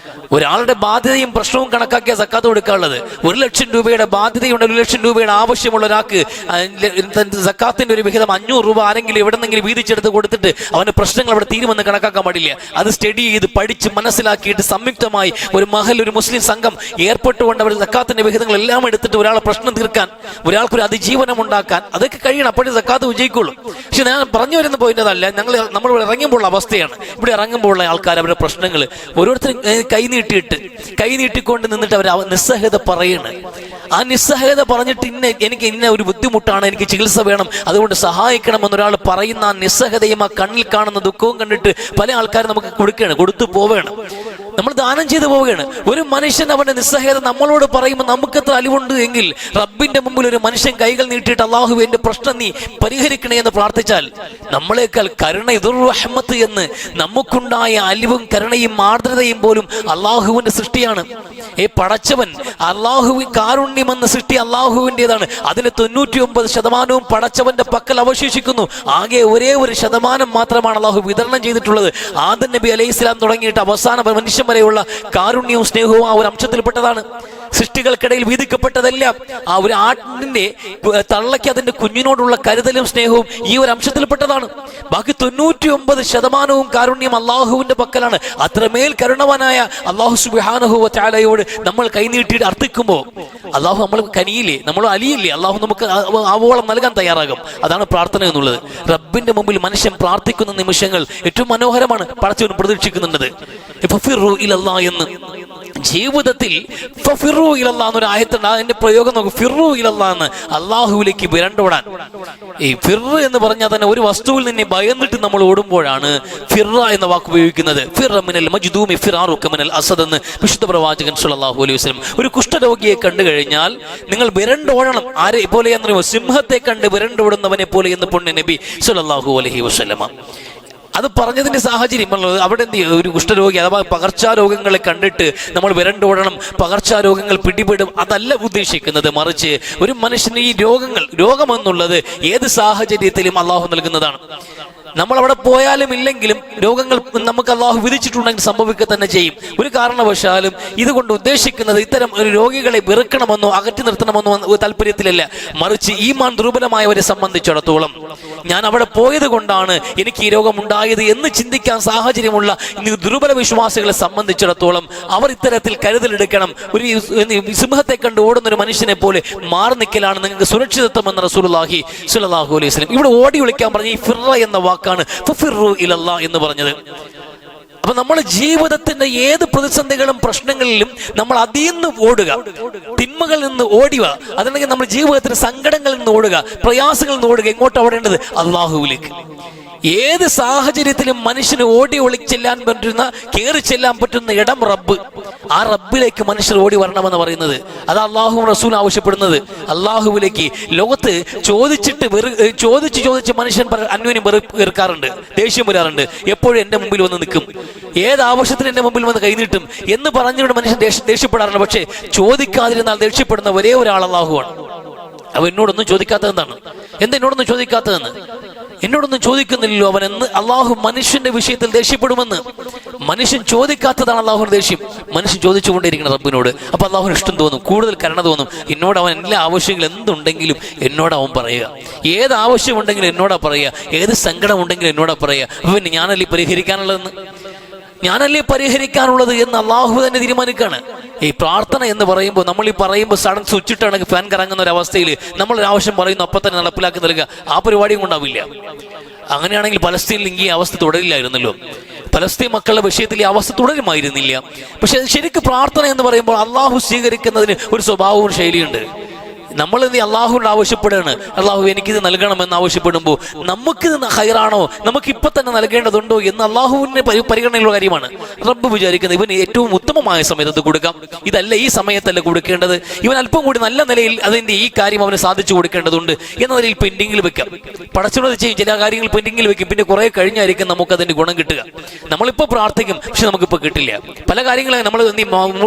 ഒരാളുടെ ബാധ്യതയും പ്രശ്നവും കണക്കാക്കിയ സക്കാത്ത് കൊടുക്കാനുള്ളത്. 1,00,000 രൂപയുടെ ബാധ്യതയുണ്ട്, 1,00,000 രൂപയുടെ ആവശ്യമുള്ള ഒരാൾക്ക് സക്കാത്തിന്റെ ഒരു വിഹിതം 500 രൂപ ആരെങ്കിലും എവിടെന്നെങ്കിലും വീതിച്ചെടുത്ത് കൊടുത്തിട്ട് അവന്റെ പ്രശ്നങ്ങൾ അവിടെ തീരുമെന്ന് കണക്കാക്കാൻ പാടില്ല. അത് സ്റ്റഡി ചെയ്ത് പഠിച്ച് മനസ്സിലാക്കിയിട്ട് സംയുക്തമായി ഒരു ഒരു മുസ്ലിം സംഘം ഏർപ്പെട്ടുകൊണ്ട് അവർ സക്കാത്തിന്റെ വിഹിതങ്ങൾ എല്ലാം എടുത്തിട്ട് ഒരാളെ പ്രശ്നം തീർക്കാൻ, ഒരാൾക്കൊരു അതിജീവനം ഉണ്ടാക്കാൻ അതൊക്കെ കഴിയണം. അപ്പോഴേ സക്കാത്ത് വിജയിക്കുള്ളൂ. പക്ഷെ ഞാൻ പറഞ്ഞു വരുന്ന പോയിന്റ് അതല്ല. നമ്മൾ ഇവിടെ അവസ്ഥയാണ്. ഇവിടെ ഇറങ്ങുമ്പോഴുള്ള ആൾക്കാർ അവരുടെ പ്രശ്നങ്ങൾ ഓരോരുത്തരും കൈനീട്ടിക്കൊണ്ട് നിന്നിട്ട് അവർ നിസ്സഹത പറയണ്. ആ നിസ്സഹത പറഞ്ഞിട്ട് എനിക്ക് ഒരു ബുദ്ധിമുട്ടാണ്, എനിക്ക് ചികിത്സ വേണം, അതുകൊണ്ട് സഹായിക്കണം എന്നൊരാൾ പറയുന്ന ആ നിസ്സഹതയും ആ കണ്ണിൽ കാണുന്ന ദുഃഖവും കണ്ടിട്ട് പല ആൾക്കാരും നമുക്ക് കൊടുത്തു പോവുകയാണ്. നമ്മൾ ദാനം ചെയ്തു പോവുകയാണ്. ഒരു മനുഷ്യൻ അവന്റെ നിസ്സഹായത നമ്മളോട് പറയുമ്പോൾ നമുക്കത്ര അലിവുണ്ട് എങ്കിൽ റബ്ബിന്റെ മുമ്പിൽ ഒരു മനുഷ്യൻ കൈകൾ നീട്ടിയിട്ട് അള്ളാഹുവേ എന്റെ പ്രശ്നം നീ പരിഹരിക്കണേ എന്ന് പ്രാർത്ഥിച്ചാൽ നമ്മളെക്കാൾ കരുണ റഹ്മത്ത് എന്ന് നമുക്കുണ്ടായ അലിവും കരുണയും ആർദ്രതയും പോലും അള്ളാഹുവിന്റെ സൃഷ്ടിയാണ്. പടച്ചവൻ കാരുണ്യം എന്ന സൃഷ്ടി അള്ളാഹുവിൻ്റെതാണ്. അതിന് 99% പടച്ചവന്റെ പക്കൽ അവശേഷിക്കുന്നു. ആകെ ഒരേ ഒരു ശതമാനം മാത്രമാണ് അള്ളാഹു വിതരണം ചെയ്തിട്ടുള്ളത്. ആദം നബി അലൈഹി ഇസ്ലാം തുടങ്ങിയിട്ട് അവസാന മനുഷ്യൻ വരെയുള്ള കാരുണ്യവും സ്നേഹവും ആ ഒരു അംശത്തിൽപ്പെട്ടതാണ്. സൃഷ്ടികൾക്കിടയിൽ വീതിക്കപ്പെട്ടതെല്ലാം ആ ഒരു ആട്ടിന്റെ തള്ളയ്ക്ക് അതിന്റെ കുഞ്ഞിനോടുള്ള കരുതലും സ്നേഹവും ഈ ഒരു അംശത്തിൽപ്പെട്ടതാണ്. ബാക്കി 99% കാരുണ്യം അള്ളാഹുവിന്റെ പക്കലാണ്. അത്രമേൽ കരുണവാനായ അള്ളാഹു സുബ്ഹാനഹു വ തആലയോട് നമ്മൾ കൈനീട്ടി അർത്ഥിക്കുമ്പോൾ അള്ളാഹു നമ്മൾ കനിയില്ലേ, നമ്മൾ അലിയില്ലേ, അള്ളാഹു നമുക്ക് ആവോളം നൽകാൻ തയ്യാറാകും. അതാണ് പ്രാർത്ഥന എന്നുള്ളത്. റബ്ബിന്റെ മുമ്പിൽ മനുഷ്യൻ പ്രാർത്ഥിക്കുന്ന നിമിഷങ്ങൾ ഏറ്റവും മനോഹരമാണ്. പടച്ചവൻ പ്രതീക്ഷിക്കുന്നുണ്ട് എന്ന് ജീവിതത്തിൽ എന്നൊരു ആയത്തുണ്ട്. അതിന്റെ പ്രയോഗം നോക്കും. ഫിറു ഇലല്ലാഹ് എന്ന്, അള്ളാഹുവിലേക്ക് വിരണ്ടോടാൻ. ഈ ഫിർ എന്ന് പറഞ്ഞാൽ തന്നെ ഒരു വസ്തുവിൽ നിന്നെ ഭയന്നിട്ട് നമ്മൾ ഓടുമ്പോഴാണ് ഫിറ എന്ന വാക്ക് ഉപയോഗിക്കുന്നത്. അസദ് എന്ന് വിശുദ്ധ പ്രവാചകൻ സ്വല്ലല്ലാഹു അലൈഹി വസല്ലം. ഒരു കുഷ്ഠരോഗിയെ കണ്ടു കഴിഞ്ഞാൽ നിങ്ങൾ വിരണ്ടോടണം. ആരെ പോലെ എന്നറിയുമോ? സിംഹത്തെ കണ്ട് വിരണ്ടോടുന്നവനെ പോലെ എന്ന് പൊണ്ണ നബി സ്വല്ലല്ലാഹു അലൈഹി വസല്ലം. അത് പറഞ്ഞതിന്റെ സാഹചര്യം അവിടെ ഒരു കുഷ്ഠരോഗി അഥവാ പകർച്ചാരോഗങ്ങളെ കണ്ടിട്ട് നമ്മൾ വിരണ്ടോടണം, പകർച്ചാരോഗങ്ങൾ പിടിപെടും, അതല്ല ഉദ്ദേശിക്കുന്നത്. മറിച്ച് ഒരു മനുഷ്യന് ഈ രോഗമെന്നുള്ളത് ഏത് സാഹചര്യത്തിലും അള്ളാഹു നൽകുന്നതാണ്. നമ്മൾ അവിടെ പോയാലും ഇല്ലെങ്കിലും രോഗങ്ങൾ നമുക്ക് അള്ളാഹു വിധിച്ചിട്ടുണ്ടെങ്കിൽ സംഭവിക്കുക തന്നെ ചെയ്യും. ഒരു കാരണവശാലും ഇതുകൊണ്ട് ഉദ്ദേശിക്കുന്നത് ഇത്തരം ഒരു രോഗികളെ വെറുക്കണമെന്നോ അകറ്റി നിർത്തണമെന്നോ താല്പര്യത്തിലല്ല. മറിച്ച് ഈമാൻ ദുർബലമായവരെ സംബന്ധിച്ചിടത്തോളം ഞാൻ അവിടെ പോയത് കൊണ്ടാണ് എനിക്ക് ഈ രോഗം ഉണ്ടായത് എന്ന് ചിന്തിക്കാൻ സാഹചര്യമുള്ള ദുർബല വിശ്വാസികളെ സംബന്ധിച്ചിടത്തോളം അവർ ഇത്തരത്തിൽ കരുതലെടുക്കണം. ഒരു സിംഹത്തെ കണ്ട് ഓടുന്ന ഒരു മനുഷ്യനെ പോലെ മാറി നിൽക്കലാണ് നിങ്ങൾക്ക് സുരക്ഷിതത്വം എന്ന് റസൂലുള്ളാഹി സ്വല്ലല്ലാഹു അലൈഹി വസല്ലം. ഇവിടെ ഓടി വിളിക്കാൻ പറഞ്ഞ ഈ ഫിറ എന്ന വാക്കാണ് ഫിറു ഇലല്ലാഹ് എന്ന് പറഞ്ഞത്. അപ്പൊ നമ്മൾ ജീവിതത്തിന്റെ ഏത് പ്രതിസന്ധികളും പ്രശ്നങ്ങളിലും നമ്മൾ അതിൽ നിന്ന് ഓടുക, തിന്മകളിൽ നിന്ന് ഓടുക. അതല്ലെങ്കിൽ നമ്മൾ ജീവിതത്തിന്റെ സങ്കടങ്ങളിൽ നിന്ന് ഓടുക, പ്രയാസങ്ങളിൽ നിന്ന് ഓടുക. എങ്ങോട്ട് ഓടേണ്ടത്? അള്ളാഹുവിലേക്ക്. ഏത് സാഹചര്യത്തിലും മനുഷ്യന് ഓടി ഒളിച്ചെല്ലാൻ പറ്റുന്ന, കയറി ചെല്ലാൻ പറ്റുന്ന ഇടം റബ്ബ്. ആ റബ്ബിലേക്ക് മനുഷ്യർ ഓടി വരണമെന്ന് പറയുന്നത്. അത് അള്ളാഹു റസൂൽ ആവശ്യപ്പെടുന്നത്. അള്ളാഹുവിലേക്ക്. ലോകത്ത് ചോദിച്ച് മനുഷ്യൻ അന്യോന്യം വെറുക്കാറുണ്ട്, ദേഷ്യം വരാറുണ്ട്. എപ്പോഴും എന്റെ മുമ്പിൽ വന്ന് നിൽക്കും, ഏത് ആവശ്യത്തിന് എന്റെ മുമ്പിൽ വന്ന് കൈനീട്ടും എന്ന് പറഞ്ഞുകൊണ്ട് മനുഷ്യൻ ദേഷ്യപ്പെടാറുണ്ട്. പക്ഷെ ചോദിക്കാതിരുന്നാൽ ദേഷ്യപ്പെടുന്ന ഒരേ ഒരാൾ അള്ളാഹുവാണ്. അവ എന്നോടൊന്നും ചോദിക്കാത്തതെന്താണ്? എന്നോടൊന്നും ചോദിക്കാത്തതെന്ന് എന്നോടൊന്നും ചോദിക്കുന്നില്ലല്ലോ അവൻ എന്ന് അള്ളാഹു മനുഷ്യന്റെ വിഷയത്തിൽ ദേഷ്യപ്പെടുമെന്ന്. മനുഷ്യൻ ചോദിക്കാത്തതാണ് അള്ളാഹുവിന്റെ ദേഷ്യം. മനുഷ്യൻ ചോദിച്ചുകൊണ്ടേയിരിക്കണം റബ്ബിനോട്. അപ്പൊ അള്ളാഹുവിന് ഇഷ്ടം തോന്നും, കൂടുതൽ കരുണ തോന്നും. എന്നോട് അവൻ എല്ലാ ആവശ്യങ്ങൾ എന്തുണ്ടെങ്കിലും എന്നോട് അവൻ പറയുക. ഏത് ആവശ്യമുണ്ടെങ്കിലും എന്നോടാ പറയുക, ഏത് സങ്കടം ഉണ്ടെങ്കിലും എന്നോടാ പറയുക. അപ്പൊ പിന്നെ ഞാനല്ലേ പരിഹരിക്കാനുള്ളത് എന്ന് അള്ളാഹു തന്നെ തീരുമാനിക്കാണ്. ഈ പ്രാർത്ഥന എന്ന് പറയുമ്പോൾ നമ്മൾ ഈ പറയുമ്പോൾ സഡൻ സ്വിച്ചിട്ടാണ് ഫാൻ കറങ്ങുന്ന ഒരു അവസ്ഥയിൽ നമ്മൾ ഒരു ആവശ്യം പറയുന്നു, അപ്പം തന്നെ നടപ്പിലാക്കി നൽകുക. ആ പരിപാടിയും കൊണ്ടാവില്ല. അങ്ങനെയാണെങ്കിൽ പലസ്തീനിൽ ഈ അവസ്ഥ തുടരില്ലായിരുന്നല്ലോ. പലസ്തീൻ മക്കളുടെ വിഷയത്തിൽ ഈ അവസ്ഥ തുടരുമായിരുന്നില്ല. പക്ഷെ ശരിക്കും പ്രാർത്ഥന എന്ന് പറയുമ്പോൾ അള്ളാഹു സ്വീകരിക്കുന്നതിന് ഒരു സ്വഭാവവും ശൈലിയുണ്ട്. നമ്മൾ നീ അള്ളാഹുവിനോട് ആവശ്യപ്പെടുകയാണ്, അള്ളാഹു എനിക്കിത് നൽകണമെന്ന് ആവശ്യപ്പെടുമ്പോൾ നമുക്കിത് ഹൈറാണോ, നമുക്ക് ഇപ്പൊ തന്നെ നൽകേണ്ടതുണ്ടോ എന്ന് അള്ളാഹുവിന്റെ പരിഗണനയുള്ള കാര്യമാണ്. റബ്ബ് വിചാരിക്കുന്നത് ഇവന് ഏറ്റവും ഉത്തമമായ സമയത്ത് കൊടുക്കാം, ഇതല്ല ഈ സമയത്തല്ല കൊടുക്കേണ്ടത്, ഇവൻ അല്പം കൂടി നല്ല നിലയിൽ അതിന്റെ ഈ കാര്യം അവന് സാധിച്ചു കൊടുക്കേണ്ടതുണ്ട് എന്ന നിലയിൽ പെൻഡിങ്ങിൽ വെക്കാം. പടച്ചോട് ചെയ്യും, ചില കാര്യങ്ങൾ പെൻഡിങ്ങിൽ വെക്കും, പിന്നെ കുറെ കഴിഞ്ഞായിരിക്കും നമുക്ക് അതിന്റെ ഗുണം കിട്ടുക. നമ്മളിപ്പോ പ്രാർത്ഥിക്കും, പക്ഷെ നമുക്കിപ്പോ കിട്ടില്ല. പല കാര്യങ്ങളും നമ്മൾ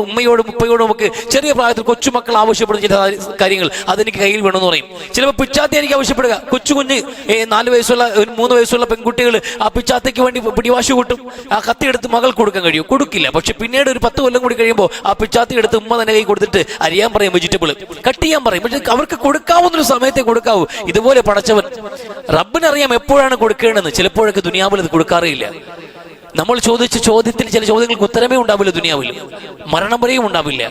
ഉമ്മയോടും ഉപ്പയോടും നമുക്ക് ചെറിയ പ്രായത്തിൽ കൊച്ചുമക്കൾ ആവശ്യപ്പെടുന്ന ചില കാര്യങ്ങൾ അതെനിക്ക് കയ്യിൽ വേണമെന്ന് പറയും. ചിലപ്പോൾ പിച്ചാത്തി എനിക്ക് ആവശ്യപ്പെടുക, കൊച്ചു കുഞ്ഞ് 4 വയസ്സുള്ള 3 വയസ്സുള്ള പെൺകുട്ടികൾ ആ പിച്ചാത്തയ്ക്ക് വേണ്ടി പിടിവാശി കൂട്ടും. ആ കത്തി എടുത്ത് മകൾ കൊടുക്കാൻ കഴിയും, കൊടുക്കില്ല. പക്ഷെ പിന്നീട് ഒരു 10 കൊല്ലം കൂടി കഴിയുമ്പോൾ ആ പിച്ചാത്തി എടുത്ത് ഉമ്മ തന്നെ കൈ കൊടുത്തിട്ട് അരിയാൻ പറയും, വെജിറ്റബിൾ കട്ട് ചെയ്യാൻ പറയും. പക്ഷെ അവർക്ക് കൊടുക്കാവുന്നൊരു സമയത്തെ കൊടുക്കാവൂ. ഇതുപോലെ പടച്ചവൻ റബ്ബിനറിയാം എപ്പോഴാണ് കൊടുക്കേണ്ടതെന്ന്. ചിലപ്പോഴൊക്കെ ദുനിയാവിൽ ഇത് കൊടുക്കാറില്ല. നമ്മൾ ചോദിച്ച ചോദ്യത്തിൽ ചില ചോദ്യങ്ങൾക്ക് ഉത്തരമേ ഉണ്ടാവില്ല, ദുനിയാവിൽ മരണം വരെയും ഉണ്ടാവില്ല.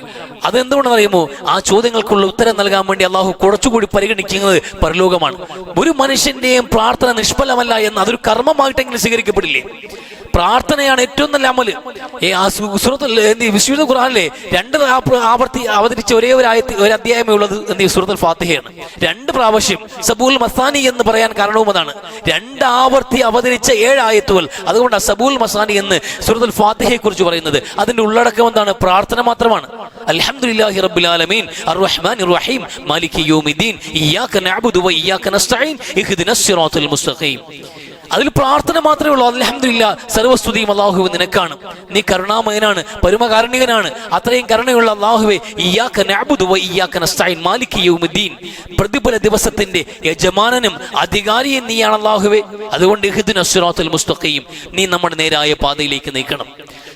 അതെന്തുകൊണ്ടെന്ന് അറിയുമോ? ആ ചോദ്യങ്ങൾക്കുള്ള ഉത്തരം നൽകാൻ വേണ്ടി അള്ളാഹു കുറച്ചുകൂടി പരിഗണിക്കുന്നത് പരലോകമാണ്. ഒരു മനുഷ്യന്റെയും പ്രാർത്ഥന നിഷ്ഫലമല്ല എന്ന് അതൊരു കർമ്മമായിട്ടെങ്കിലും സ്വീകരിക്കപ്പെടില്ലേ? പ്രാർത്ഥനയാണ് ഏറ്റവും നല്ല അമല്. വിശുദ്ധ ഖുർആനിലെ 2 ആവർത്തി അവതരിച്ച ഒരേ ഒരു അധ്യായമേ ഉള്ളത് സൂറത്തുൽ ഫാത്തിഹയാണ്. 2 പ്രാവശ്യം സബൂൽ മസാനി എന്ന് പറയാൻ കാരണവും അതാണ്. 2 ആവർത്തി അവതരിച്ച 7 ആയത്തുകൾ. അതുകൊണ്ട് സബൂൽ മസാനി എന്ന് സൂറത്തുൽ ഫാത്തിഹയെ കുറിച്ച് പറയുന്നത്. അതിന്റെ ഉള്ളടക്കം എന്താണ്? പ്രാർത്ഥന മാത്രമാണ്. അൽഹംദുലില്ലാഹി റബ്ബിൽ ആലമീൻ അർറഹ്മാനിർ റഹീം മാലികി യൗമിദ്ദീൻ ഇയ്യാക നഅ്ബുദു വ ഇയ്യാക നസ്തഈൻ ഇഹ്ദിനസ് സിറാത്തുൽ മുസ്തഖീം. അതിൽ പ്രാർത്ഥന മാത്രമേ ഉള്ളൂ. അൽഹംദുലില്ലാ, സർവസ്തുതിയും അല്ലാഹുവേ നിനക്കാണ്, നീ കരുണാമയനാണ്, പരമകാരുണികനാണ്, അത്രയും കരുണയുള്ള അല്ലാഹുവേ. ഇയ്യാക നഅ്ബുദു വ ഇയ്യാക നസ്തഈൻ മാലികി യൗമിദ്ദീൻ, പ്രതിഫല ദിവസത്തിന്റെ യജമാനനും അധികാരിയും നീയാണ് അല്ലാഹുവേ. അതുകൊണ്ട് ഇഹ്ദിനസ് സിറാത്തുൽ മുസ്തഖീം, നീ നമ്മുടെ നേരായ പാതയിലേക്ക് നയിക്കണം.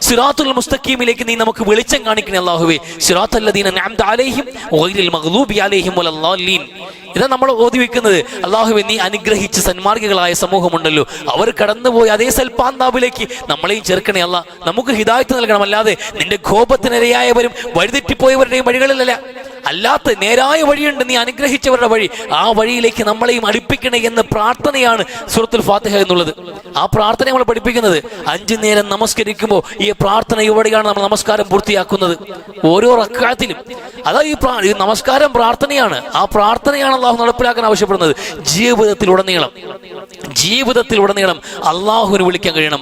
സിറാത്തുൽ മുസ്തഖീമിലേക്ക് നീ നമുക്ക് വെളിച്ചം കാണിക്കണേ അല്ലാഹുവേ. സിറാത്തല്ലദീന അൻഅംത അലൈഹിം ഗൈറിൽ മഗ്ദൂബി അലൈഹിം വലദ്ദാലിൻ. ഇതാ നമ്മൾ ഓതി വെക്കുന്നത്. അല്ലാഹുവേ, നീ അനുഗ്രഹിച്ച സന്മാർഗികളായ സമൂഹമുണ്ടല്ലോ, അവർ കടന്നുപോയി അതേ സൽപാന്താവിലേക്ക് നമ്മളെയും ചേർക്കണേ അല്ലാ. നമുക്ക് ഹിദായത്ത് നൽകണം. അല്ലാതെ നിന്റെ കോപത്തിനിരയായവരും വഴിതെറ്റിപ്പോയവരുടെയും വഴികളിലല്ല, അല്ലാത്ത നേരായ വഴിയുണ്ട്, നീ അനുഗ്രഹിച്ചവരുടെ വഴി, ആ വഴിയിലേക്ക് നമ്മളെയും അടുപ്പിക്കണേ എന്ന പ്രാർത്ഥനയാണ് സൂറത്തുൽ ഫാത്തിഹ എന്നുള്ളത്. ആ പ്രാർത്ഥന നമ്മൾ പഠിപ്പിക്കുന്നത് 5 നേരം നമസ്കരിക്കുമ്പോൾ ഈ പ്രാർത്ഥന ഇവിടെയാണ് നമ്മൾ നമസ്കാരം പൂർത്തിയാക്കുന്നത്, ഓരോ റക്അത്തിലും. അതാ ഈ നമസ്കാരം പ്രാർത്ഥനയാണ്. ആ പ്രാർത്ഥനയാണ് അള്ളാഹു നടപ്പിലാക്കാൻ ആവശ്യപ്പെടുന്നത്. ജീവിതത്തിലുടനീളം അള്ളാഹുവിനെ വിളിക്കാൻ കഴിയണം.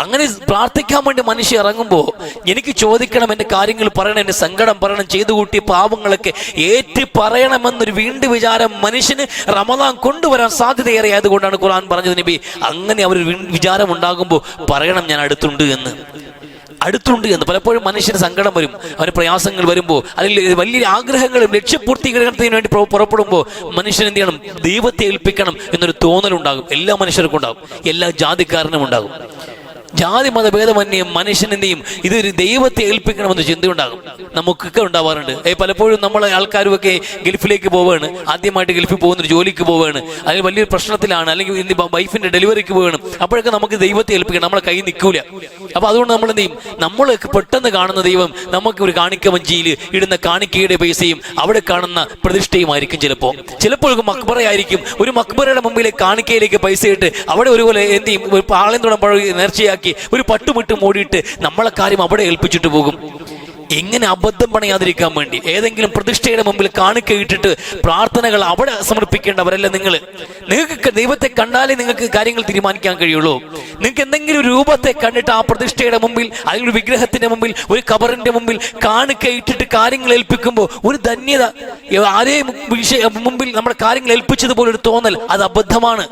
അങ്ങനെ പ്രാർത്ഥിക്കാൻ വേണ്ടി മനുഷ്യ ഇറങ്ങുമ്പോൾ എനിക്ക് ചോദിക്കണം, എന്റെ കാര്യങ്ങൾ പറയണം, എന്റെ സങ്കടം പറയണം, ചെയ്തു കൂട്ടിയ പാവങ്ങളൊക്കെ ഏറ്റി പറയണമെന്നൊരു വീണ്ടും വിചാരം മനുഷ്യന് റമദാൻ കൊണ്ടുവരാൻ സാധ്യതയേറെ. ആയതുകൊണ്ടാണ് ഖുർആൻ പറഞ്ഞത്, നബി അങ്ങനെ അവർ വിചാരം ഉണ്ടാകുമ്പോൾ പറയണം ഞാൻ അടുത്തുണ്ട് എന്ന്. പലപ്പോഴും മനുഷ്യന് സങ്കടം വരും, അവന് പ്രയാസങ്ങൾ വരുമ്പോൾ, അല്ലെങ്കിൽ വലിയ ആഗ്രഹങ്ങളും ലക്ഷ്യപൂർത്തീകരണത്തിന് വേണ്ടി പുറപ്പെടുമ്പോൾ മനുഷ്യൻ എന്ത് ചെയ്യണം? ദൈവത്തെ ഏൽപ്പിക്കണം എന്നൊരു തോന്നലുണ്ടാകും. എല്ലാ മനുഷ്യർക്കും ഉണ്ടാകും, എല്ലാ ജാതിക്കാരനും ഉണ്ടാകും. ജാതി മതഭേദമന്യം മനുഷ്യൻ എന്ത് ചെയ്യും? ഇതൊരു ദൈവത്തെ ഏൽപ്പിക്കണമെന്ന് ചിന്തയുണ്ടാകും. നമുക്കൊക്കെ ഉണ്ടാവാറുണ്ട്. പലപ്പോഴും നമ്മളെ ആൾക്കാരുമൊക്കെ ഗൾഫിലേക്ക് പോവുകയാണ്, ആദ്യമായിട്ട് ഗൾഫിൽ പോകുന്നൊരു ജോലിക്ക് പോവുകയാണ്, അല്ലെങ്കിൽ വലിയൊരു പ്രശ്നത്തിലാണ്, അല്ലെങ്കിൽ വൈഫിന്റെ ഡെലിവറിക്ക് പോവുകയാണ്. അപ്പോഴൊക്കെ നമുക്ക് ദൈവത്തെ ഏൽപ്പിക്കണം, നമ്മളെ കൈ നിൽക്കൂല. അപ്പൊ അതുകൊണ്ട് നമ്മൾ എന്ത് ചെയ്യും? നമ്മൾ പെട്ടെന്ന് കാണുന്ന ദൈവം നമുക്ക് ഒരു കാണിക്ക വഞ്ചിയിൽ ഇടുന്ന കാണിക്കയുടെ പൈസയും അവിടെ കാണുന്ന പ്രതിഷ്ഠയുമായിരിക്കും. ചിലപ്പോൾ മക്ബറയായിരിക്കും. ഒരു മക്ബറയുടെ മുമ്പിലെ കാണിക്കയിലേക്ക് പൈസ ഇട്ട് അവിടെ ഒരുപോലെ എന്ത് ചെയ്യും? ഒരു പാളയംതുടം നേർച്ചയാക്കി ഒരു പട്ടുമിട്ട് മൂടിയിട്ട് നമ്മളെ കാര്യം അവിടെ ഏൽപ്പിച്ചിട്ട് പോകും. എങ്ങനെ അബദ്ധം പണയാതിരിക്കാൻ വേണ്ടി ഏതെങ്കിലും പ്രതിഷ്ഠയുടെ മുമ്പിൽ കാണിക്ക ഇട്ടിട്ട് പ്രാർത്ഥനകൾ അവിടെ സമർപ്പിക്കേണ്ടവരല്ല നിങ്ങൾ. നിങ്ങൾക്ക് ദൈവത്തെ കണ്ടാലേ നിങ്ങൾക്ക് കാര്യങ്ങൾ തീരുമാനിക്കാൻ കഴിയുള്ളൂ. നിങ്ങൾക്ക് എന്തെങ്കിലും ഒരു രൂപത്തെ കണ്ടിട്ട് ആ പ്രതിഷ്ഠയുടെ മുമ്പിൽ, അല്ലെങ്കിൽ ഒരു വിഗ്രഹത്തിന്റെ മുമ്പിൽ, ഒരു ഖബറിന്റെ മുമ്പിൽ കാണിക്ക ഇട്ടിട്ട് കാര്യങ്ങൾ ഏൽപ്പിക്കുമ്പോൾ ഒരു ധന്യത, ആരെയും മുമ്പിൽ നമ്മുടെ കാര്യങ്ങൾ ഏൽപ്പിച്ചതുപോലെ ഒരു തോന്നൽ, അത് അബദ്ധമാണ്.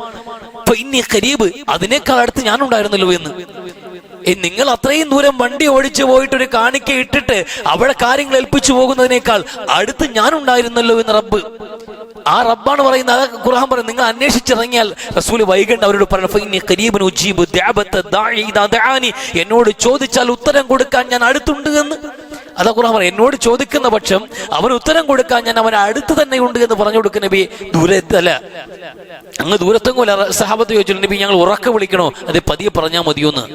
അപ്പൊ ഇനി ഖരീബ്, അതിനേക്കാൾ അടുത്ത് ഞാനുണ്ടായിരുന്നല്ലോ എന്ന്. നിങ്ങൾ അത്രയും ദൂരം വണ്ടി ഓടിച്ചു പോയിട്ട് ഒരു കാണിക്ക ഇട്ടിട്ട് അവിടെ കാര്യങ്ങൾ ഏൽപ്പിച്ചു പോകുന്നതിനേക്കാൾ അടുത്ത് ഞാനുണ്ടായിരുന്നല്ലോ എന്ന് റബ്ബ്. ആ റബ്ബാണ് പറയുന്നത്. ഖുർആൻ പറയുന്നത്, നിങ്ങൾ അന്വേഷിച്ചിറങ്ങിയാൽ റസൂൽ വൈകണ്ട അവരോട് പറഞ്ഞു, എന്നോട് ചോദിച്ചാൽ ഉത്തരം കൊടുക്കാൻ ഞാൻ അടുത്തുണ്ട് എന്ന്. അതാ ഖുർആൻ പറയും, എന്നോട് ചോദിക്കുന്ന പക്ഷം അവന് ഉത്തരം കൊടുക്കാൻ ഞാൻ അവൻ അടുത്ത് തന്നെ ഉണ്ട് എന്ന് പറഞ്ഞു കൊടുക്കുന്ന നബി. ദൂരത്തല്ല, അങ്ങ് ദൂരത്തെങ്ങുമല്ല. സഹാബത്ത് ചോദിച്ചു, നബി ഞങ്ങൾ ഉറക്കെ വിളിക്കണോ, അത് പതിയെ പറഞ്ഞാൽ മതിയോന്ന്.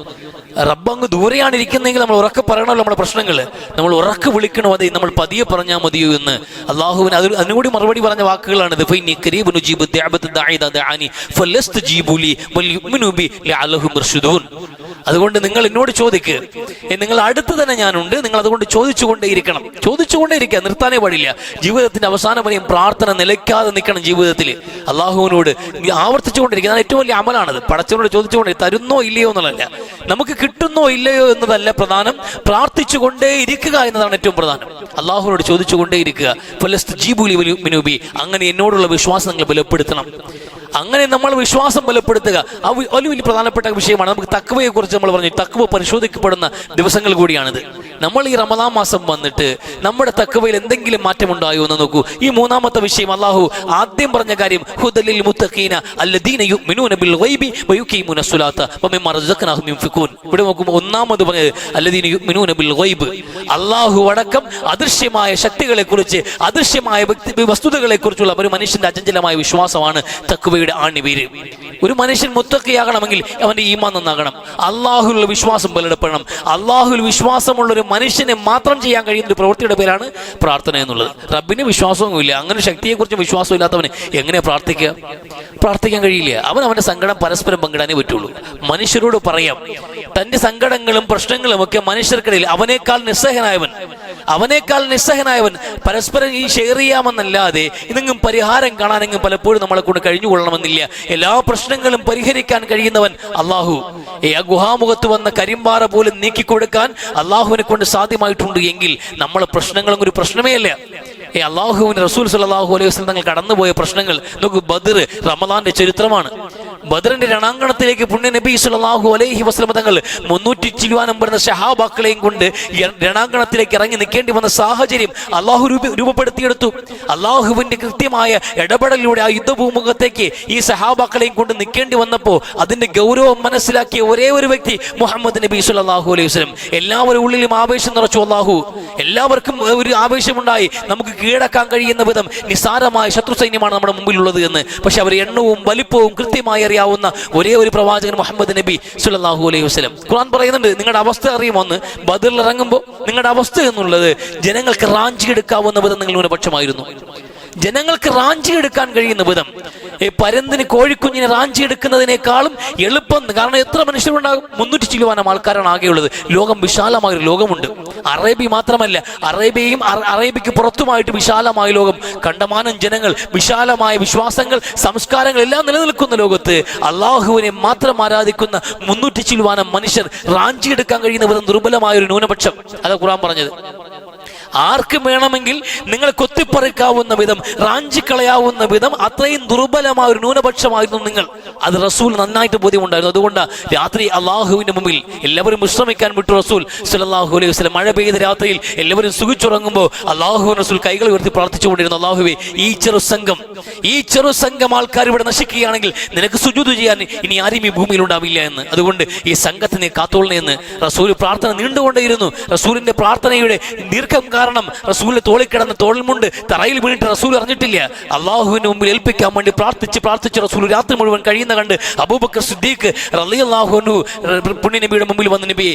റബ്ബ് അങ്ങ് ദൂരെയാണ് ഇരിക്കുന്നെങ്കിൽ നമ്മൾ ഉറക്കെ പറയണമല്ലോ നമ്മുടെ പ്രശ്നങ്ങൾ. നമ്മൾ ഉറക്കെ വിളിക്കണോ, അതെ നമ്മൾ പതിയെ പറഞ്ഞാൽ മതിയോ എന്ന് അള്ളാഹുവിന് അതിനുകൂടി മറുപടി പറഞ്ഞ വാക്കുകളാണ്. അതുകൊണ്ട് നിങ്ങൾ എന്നോട് ചോദിക്കുക, നിങ്ങൾ അടുത്ത് തന്നെ ഞാനുണ്ട്, നിങ്ങൾ അതുകൊണ്ട് ചോദിച്ചുകൊണ്ടേയിരിക്കണം, ചോദിച്ചുകൊണ്ടേയിരിക്കുക, നിർത്താനേ പാടില്ല. ജീവിതത്തിന്റെ അവസാനം വരെയും പ്രാർത്ഥന നിലയ്ക്കാതെ നിൽക്കണം. ജീവിതത്തിൽ അള്ളാഹുവിനോട് ആവർത്തിച്ചുകൊണ്ടിരിക്കുക, ഏറ്റവും വലിയ അമലാണത്. പടച്ചവനോട് ചോദിച്ചുകൊണ്ടേ, തരുന്നോ ഇല്ലയോ എന്നുള്ളതല്ല, നമുക്ക് കിട്ടുന്നോ ഇല്ലയോ എന്നതല്ല പ്രധാനം, പ്രാർത്ഥിച്ചുകൊണ്ടേ ഇരിക്കുക എന്നതാണ് ഏറ്റവും പ്രധാനം. അള്ളാഹുവിനോട് ചോദിച്ചുകൊണ്ടേയിരിക്കുക. അങ്ങനെ എന്നോടുള്ള വിശ്വാസം നിങ്ങൾ ബലപ്പെടുത്തണം. അങ്ങനെ നമ്മൾ വിശ്വാസം ബലപ്പെടുത്തുക വലിയ പ്രധാനപ്പെട്ട വിഷയമാണ്. നമുക്ക് തഖ്വയെ കുറിച്ച് നമ്മൾ പറഞ്ഞു, തഖ്വ പരിശോധിക്കപ്പെടുന്ന ദിവസങ്ങൾ കൂടിയാണിത്. നമ്മൾ ഈ റമദാൻ മാസം വന്നിട്ട് നമ്മുടെ തഖ്വയിൽ എന്തെങ്കിലും മാറ്റം ഉണ്ടായോ എന്ന് നോക്കൂ. ഈ മൂന്നാമത്തെ വിഷയം അള്ളാഹു ആദ്യം പറഞ്ഞ കാര്യം, ഹുദലിൽ മുത്തഖീന അല്ലദീന യുഅ്മിനൂന ബിൽ ഗൈബി വയുഖീമൂന സ്വലാത്ത വമിമ്മാ റസഖ്നാഹും യുൻഫിഖൂൻ. ഇവിടെ നോക്കുമ്പോൾ ഒന്നാമത് പറഞ്ഞത് അല്ലദീന യുഅ്മിനൂന ബിൽ ഗൈബ്, അള്ളാഹു അടക്കം അദൃശ്യമായ ശക്തികളെ കുറിച്ച്, അദൃശ്യമായ വസ്തുതകളെ കുറിച്ചുള്ള ഒരു മനുഷ്യന്റെ അചഞ്ചലമായ വിശ്വാസമാണ് തഖ്വയുടെ ആണിവേര്. ഒരു മനുഷ്യൻ മുത്തഖിയാകണമെങ്കിൽ അവന്റെ ഈമാൻ നന്നാകണം, അള്ളാഹുവിലുള്ള വിശ്വാസം ബലപ്പെടണം. അള്ളാഹുവിൽ വിശ്വാസമുള്ള ഒരു മനുഷ്യനെ മാത്രം ചെയ്യാൻ കഴിയുന്ന ഒരു പ്രവൃത്തിയുടെ പേരാണ് പ്രാർത്ഥന എന്നുള്ളത്. റബ്ബിന് വിശ്വാസവുമില്ല, അങ്ങനെ ശക്തിയെക്കുറിച്ച് വിശ്വാസം ഇല്ലാത്തവന് എങ്ങനെ പ്രാർത്ഥിക്കാൻ കഴിയില്ല. അവന്റെ സങ്കടം പരസ്പരം പങ്കിടാനേ പറ്റുള്ളൂ. മനുഷ്യരോട് പറയാം തന്റെ സങ്കടങ്ങളും പ്രശ്നങ്ങളും ഒക്കെ മനുഷ്യർക്കിടയിൽ അവനേക്കാൾ നിസ്സഹനായവൻ പരസ്പരം ഈ ഷെയർ ചെയ്യാമെന്നല്ലാതെ ഇതെങ്കിലും പരിഹാരം കാണാനെങ്കിലും പലപ്പോഴും നമ്മളെ കൊണ്ട് കഴിഞ്ഞുകൊള്ളണമെന്നില്ല. എല്ലാ പ്രശ്നങ്ങളും പരിഹരിക്കാൻ കഴിയുന്നവൻ അള്ളാഹു. ആ ഗുഹാമുഖത്ത് വന്ന കരിമ്പാറ പോലും നീക്കിക്കൊടുക്കാൻ അള്ളാഹുവിനെ കൊണ്ട് സാധ്യമായിട്ടുണ്ട് എങ്കിൽ നമ്മളെ പ്രശ്നങ്ങളും ഒരു പ്രശ്നമേ അല്ല. അള്ളാഹുവിന്റെ റസൂൽ സല്ലല്ലാഹു അലൈഹി വസല്ലം തങ്ങൾ കടന്നുപോയ പ്രശ്നങ്ങൾ നോക്കൂ. ബദർ റമദാന്റെ ചരിത്രമാണ്. ബദറിന്റെ രണാങ്കണത്തിലേക്ക് പുണ്യ നബി സല്ലല്ലാഹു അലൈഹി വസല്ലം തങ്ങൾ 300 ചില്ലുവാനം വരുന്ന സഹാബാക്കളെയും കൊണ്ട് രണാങ്കണത്തിലേക്ക് ഇറങ്ങി നിൽക്കേണ്ടി വന്ന സാഹചര്യം അള്ളാഹു രൂപപ്പെടുത്തിയെടുത്തു. അള്ളാഹുവിന്റെ കൃത്യമായ ഇടപെടലിലൂടെ ആ യുദ്ധഭൂമുഖത്തേക്ക് ഈ സഹാബാക്കളെയും കൊണ്ട് നിൽക്കേണ്ടി വന്നപ്പോൾ അതിന്റെ ഗൗരവം മനസ്സിലാക്കിയ ഒരേ ഒരു വ്യക്തി മുഹമ്മദ് നബി സല്ലല്ലാഹു അലൈഹി വസല്ലം. എല്ലാവരും ഉള്ളിലും ആവേശം നിറച്ചു അള്ളാഹു. എല്ലാവർക്കും ഒരു ആവേശമുണ്ടായി, നമുക്ക് കീഴടക്കാൻ കഴിയുന്ന വിധം നിസാരമായ ശത്രു സൈന്യമാണ് നമ്മുടെ മുമ്പിലുള്ളത് എന്ന്. പക്ഷെ അവർ എണ്ണവും വലിപ്പവും കൃത്യമായി അറിയാവുന്ന ഒരേ ഒരു പ്രവാചകൻ മുഹമ്മദ് നബി സല്ലല്ലാഹു അലൈഹി വസല്ലം. ഖുർആൻ പറയുന്നുണ്ട്, നിങ്ങളുടെ അവസ്ഥ അറിയുമോന്ന്, ബദറിൽ ഇറങ്ങുമ്പോൾ നിങ്ങളുടെ അവസ്ഥ എന്നുള്ളത് ജനങ്ങൾക്ക് റാഞ്ചിയെടുക്കാവുന്ന വിധം നിങ്ങൾ ന്യൂനപക്ഷമായിരുന്നു. ജനങ്ങൾക്ക് റാഞ്ചിയെടുക്കാൻ കഴിയുന്ന വിധം, പരന്തിന് കോഴിക്കുഞ്ഞിനെ റാഞ്ചിയെടുക്കുന്നതിനേക്കാളും എളുപ്പം. കാരണം എത്ര മനുഷ്യരുണ്ടാകും? 300 ചില്ലുവാനം ആൾക്കാരാണ് ആകെയുള്ളത്. ലോകം വിശാലമായൊരു ലോകമുണ്ട്. അറേബ്യ മാത്രമല്ല, അറേബ്യക്ക് പുറത്തുമായിട്ട് വിശാലമായ ലോകം, കണ്ടമാനം ജനങ്ങൾ, വിശാലമായ വിശ്വാസങ്ങൾ, സംസ്കാരങ്ങൾ എല്ലാം നിലനിൽക്കുന്ന ലോകത്ത് അള്ളാഹുവിനെ മാത്രം ആരാധിക്കുന്ന 300 ചില്ലുവാനം മനുഷ്യർ റാഞ്ചിയെടുക്കാൻ കഴിയുന്ന വിധം ദുർബലമായൊരു ന്യൂനപക്ഷം. അതാ ഖുർആൻ പറഞ്ഞത്. ആർക്കും വേണമെങ്കിൽ നിങ്ങൾ കൊത്തിപ്പറിക്കാവുന്ന വിധം, റാഞ്ചിക്കളയാവുന്ന വിധം അത്രയും ദുർബലമായ ഒരു ന്യൂനപക്ഷമായിരുന്നു നിങ്ങൾ. അത് റസൂൽ നന്നായിട്ട് ബോധ്യമുണ്ടായിരുന്നു. അതുകൊണ്ട് രാത്രി അള്ളാഹുവിന്റെ മുമ്പിൽ എല്ലാവരും വിശ്രമിക്കാൻ വിട്ടു റസൂൽ സല്ലല്ലാഹു അലൈഹി വസല്ലം. മഴ പെയ്ത രാത്രിയിൽ എല്ലാവരും സുഖിച്ചുറങ്ങുമ്പോൾ അള്ളാഹു റസൂൽ കൈകൾ ഉയർത്തി പ്രാർത്ഥിച്ചുകൊണ്ടിരുന്നു, അള്ളാഹുവേ ഈ ചെറു സംഘം ആൾക്കാർ ഇവിടെ നശിക്കുകയാണെങ്കിൽ നിനക്ക് സുജൂദ് ചെയ്യാൻ ഇനി ആരും ഈ ഭൂമിയിൽ ഉണ്ടാവില്ല എന്ന്. അതുകൊണ്ട് ഈ സംഘത്തിനെ കാത്തോളണേ എന്ന് റസൂൽ പ്രാർത്ഥന നീണ്ടുകൊണ്ടേയിരുന്നു. റസൂലിന്റെ പ്രാർത്ഥനയുടെ ദീർഘം കാരണം റസൂലിന്റെ തോളിൽ കിടന്ന തോൾമുണ്ട് തറയിൽ വീണിട്ട് റസൂൽ അറിഞ്ഞിട്ടില്ല. അള്ളാഹുവിന്റെ മുമ്പിൽ ഏൽപ്പിക്കാൻ വേണ്ടി പ്രാർത്ഥിച്ച് റസൂൽ രാത്രി മുഴുവൻ കഴിയുന്ന കണ്ട് അബൂബക്കർ സിദ്ദീഖ് റളിയല്ലാഹു അൻഹു പുണ്യ നബിയുടെ മുമ്പിൽ വന്ന്, നബിയെ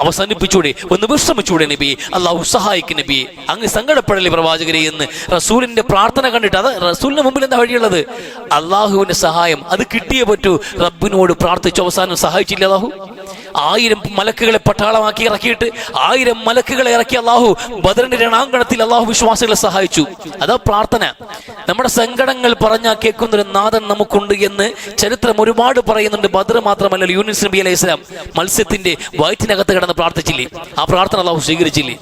അവസാനിപ്പിച്ചൂടെ, ഒന്ന് വിശ്രമിച്ചൂടെ നബിയെ, അള്ളാഹു സഹായിക്കും നബിയെ, അങ്ങ് സങ്കടപ്പെടലേ പ്രവാചകരെ എന്ന് റസൂലിന്റെ പ്രാർത്ഥന കണ്ടിട്ട്. അത് റസൂലിന്റെ മുമ്പിൽ എന്താ വഴിയുള്ളത്? അള്ളാഹുവിന്റെ സഹായം. അത് കിട്ടിയേ പറ്റൂ. റബ്ബിനോട് പ്രാർത്ഥിച്ചു അവസാനം സഹായിച്ചില്ല അള്ളാഹു. 1000 മലക്കുകളെ പട്ടാളമാക്കി ഇറക്കിയിട്ട് 1000 മലക്കുകളെ ഇറക്കി അള്ളാഹു ബദറിന്റെ രണാങ്കണത്തിൽ അള്ളാഹു വിശ്വാസികളെ സഹായിച്ചു. അതാ പ്രാർത്ഥന. നമ്മുടെ സങ്കടങ്ങൾ പറഞ്ഞാൽ കേൾക്കുന്നൊരു നാഥൻ നമുക്കുണ്ട് എന്ന് ചരിത്രം ഒരുപാട് പറയുന്നുണ്ട്. ബദർ മാത്രമല്ല, യൂനുസ് നബി അലൈഹി സ്വലാം മത്സ്യത്തിന്റെ വയറ്റിനകത്ത് കിടന്ന് പ്രാർത്ഥിച്ചില്ലേ? ആ പ്രാർത്ഥന അള്ളാഹു സ്വീകരിച്ചില്ലേ?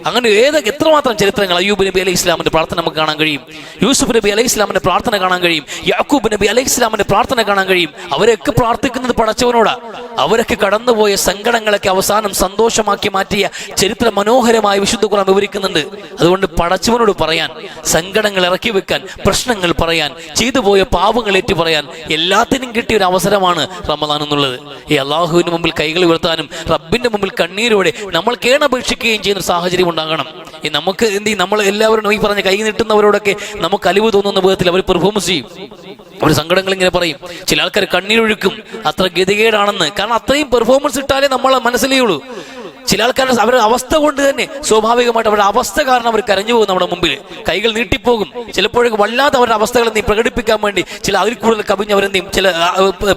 അങ്ങനെ എത്രമാത്രം ചരിത്രങ്ങൾ. അയ്യൂബ് നബി അലൈഹി ഇസ്ലാമിന്റെ പ്രാർത്ഥന നമുക്ക് കാണാൻ കഴിയും. യൂസുഫ് നബി അലൈഹി ഇസ്ലാമിന്റെ പ്രാർത്ഥന കാണാൻ കഴിയും. യാക്കൂബ് നബി അലൈഹി ഇസ്ലാമിന്റെ പ്രാർത്ഥന കാണാൻ കഴിയും. അവരൊക്കെ പ്രാർത്ഥിക്കുന്നത് പടച്ചവനോടാ. അവരൊക്കെ കടന്നുപോയ സങ്കടങ്ങളൊക്കെ അവസാനം സന്തോഷമാക്കി മാറ്റിയ ചരിത്ര മനോഹരമായ വിശുദ്ധ ഖുർആൻ വിവരിക്കുന്നുണ്ട്. അതുകൊണ്ട് പടച്ചവനോട് പറയാൻ, സങ്കടങ്ങൾ ഇറക്കി വെക്കാൻ, പ്രശ്നങ്ങൾ പറയാൻ, ചെയ്തുപോയ പാവങ്ങൾ ഏറ്റു പറയാൻ എല്ലാത്തിനും കിട്ടിയ ഒരു അവസരമാണ് റമദാൻ എന്നുള്ളത്. ഈ അള്ളാഹുവിന്റെ മുമ്പിൽ കൈകൾ ഉയർത്താനും റബ്ബിന്റെ മുമ്പിൽ കണ്ണീരോടെ നമ്മൾ കേണപേക്ഷിക്കുകയും ചെയ്യുന്ന സാഹചര്യം ഉണ്ടാകണം. നമുക്ക് നമ്മൾ എല്ലാവരും ഈ പറഞ്ഞ കൈ നീട്ടുന്നവരോടൊക്കെ നമുക്ക് അലിവ് തോന്നുന്ന വിധത്തിൽ അവർ പെർഫോമൻസ് ചെയ്യും. അവർ സങ്കടങ്ങൾ ഇങ്ങനെ പറയും. ചില ആൾക്കാർ കണ്ണീരൊഴുക്കും, അത്ര ഗതികേടാണെന്ന്. കാരണം അത്രയും പെർഫോമൻസ് ഇട്ടാലേ നമ്മളെ മനസ്സിലേയുള്ളൂ. ചില ആൾക്കാർ അവരുടെ അവസ്ഥ കൊണ്ട് തന്നെ സ്വാഭാവികമായിട്ട് അവരുടെ അവസ്ഥ കാരണം അവർ കരഞ്ഞു പോകും. നമ്മുടെ മുമ്പിൽ കൈകൾ നീട്ടിപ്പോകും. ചിലപ്പോഴേക്ക് വല്ലാതെ അവരുടെ അവസ്ഥകൾ എന്തെങ്കിലും പ്രകടിപ്പിക്കാൻ വേണ്ടി ചില അതിൽ കൂടുതൽ കവിഞ്ഞ് അവരെന്തെയും ചില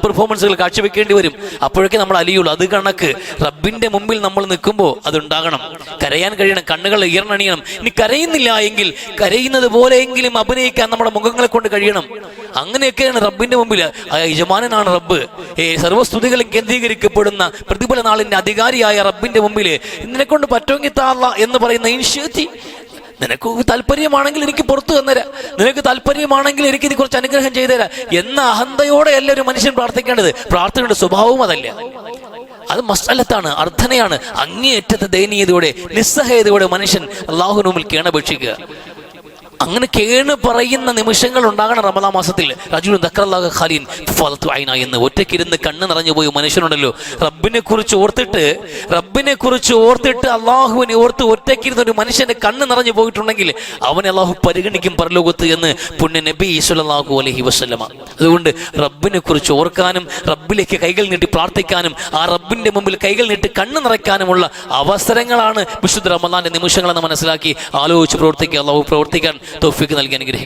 പെർഫോമൻസുകൾ കാഴ്ചവെക്കേണ്ടി വരും. അപ്പോഴേക്കും നമ്മൾ അലിയുള്ളൂ. അത് കണക്ക് റബ്ബിന്റെ മുമ്പിൽ നമ്മൾ നിൽക്കുമ്പോൾ അതുണ്ടാകണം. കരയാൻ കഴിയണം, കണ്ണുകൾ ഈർന്നണിയണം. ഇനി കരയുന്നില്ല എങ്കിൽ കരയുന്നത് പോലെയെങ്കിലും അഭിനയിക്കാൻ നമ്മുടെ മുഖങ്ങളെ കൊണ്ട് കഴിയണം. അങ്ങനെയൊക്കെയാണ് റബ്ബിന്റെ മുമ്പിൽ. യജമാനനാണ് റബ്ബ്. സർവ്വസ്തുതികളും കേന്ദ്രീകരിക്കപ്പെടുന്ന പ്രതിഫല നാളിന്റെ അധികാരിയായ റബ്ബിന്റെ മുമ്പിൽ നിന്നെക്കൊണ്ട് പറ്റുമെങ്കിൽ താള്ള എന്ന് പറയുന്ന ഇൻഷ്യേറ്റീവ്, നിനക്ക് താല്പര്യമാണെങ്കിൽ എനിക്ക് പുറത്തു തന്നരാം, നിനക്ക് താല്പര്യമാണെങ്കിൽ എനിക്ക് ഇത് കുറച്ച് അനുഗ്രഹം ചെയ്തുതരാം എന്ന അഹന്തയോടെ അല്ല ഒരു മനുഷ്യൻ പ്രാർത്ഥിക്കേണ്ടത്. പ്രാർത്ഥനയുടെ സ്വഭാവവും അതല്ല. അത് മസ്അലത്താണ്, അർത്ഥനയാണ്. അങ്ങേയറ്റത്തെ ദയനീയതയോടെ നിസ്സഹായതയോടെ മനുഷ്യൻ അല്ലാഹുവിന് മുമ്പിൽ കേണപേക്ഷിക്കുക. അങ്ങനെ കേണ് പറയുന്ന നിമിഷങ്ങൾ ഉണ്ടാകണം റമദാൻ മാസത്തിൽ. റജുലുൻ ദക്കറല്ലാഹു ഖാലിൻ ഫളതു ഐന എന്ന് ഒറ്റയ്ക്കിരുന്ന് കണ്ണ് നിറഞ്ഞു പോയി മനുഷ്യനുണ്ടല്ലോ. റബ്ബിനെ കുറിച്ച് ഓർത്തിട്ട് അള്ളാഹുവിനെ ഓർത്ത് ഒറ്റയ്ക്കിരുന്ന ഒരു മനുഷ്യന്റെ കണ്ണ് നിറഞ്ഞു പോയിട്ടുണ്ടെങ്കിൽ അവനെ അള്ളാഹു പരിഗണിക്കും പരലോകത്ത് എന്ന് പുണ്യ നബി സ്വല്ലല്ലാഹു അലൈഹി വസല്ലമ. അതുകൊണ്ട് റബ്ബിനെ കുറിച്ച് ഓർക്കാനും റബ്ബിലേക്ക് കൈകൾ നീട്ടി പ്രാർത്ഥിക്കാനും ആ റബ്ബിന്റെ മുമ്പിൽ കൈകൾ നീട്ടി കണ്ണ് നിറയ്ക്കാനുമുള്ള അവസരങ്ങളാണ് വിശുദ്ധ റമദാന്റെ നിമിഷങ്ങളെന്ന് മനസ്സിലാക്കി ആലോചിച്ച് പ്രവർത്തിക്കുക. അള്ളാഹു പ്രവർത്തിക്കാൻ തൗഫീഖ് നൽകി അനുഗ്രഹിക്കും.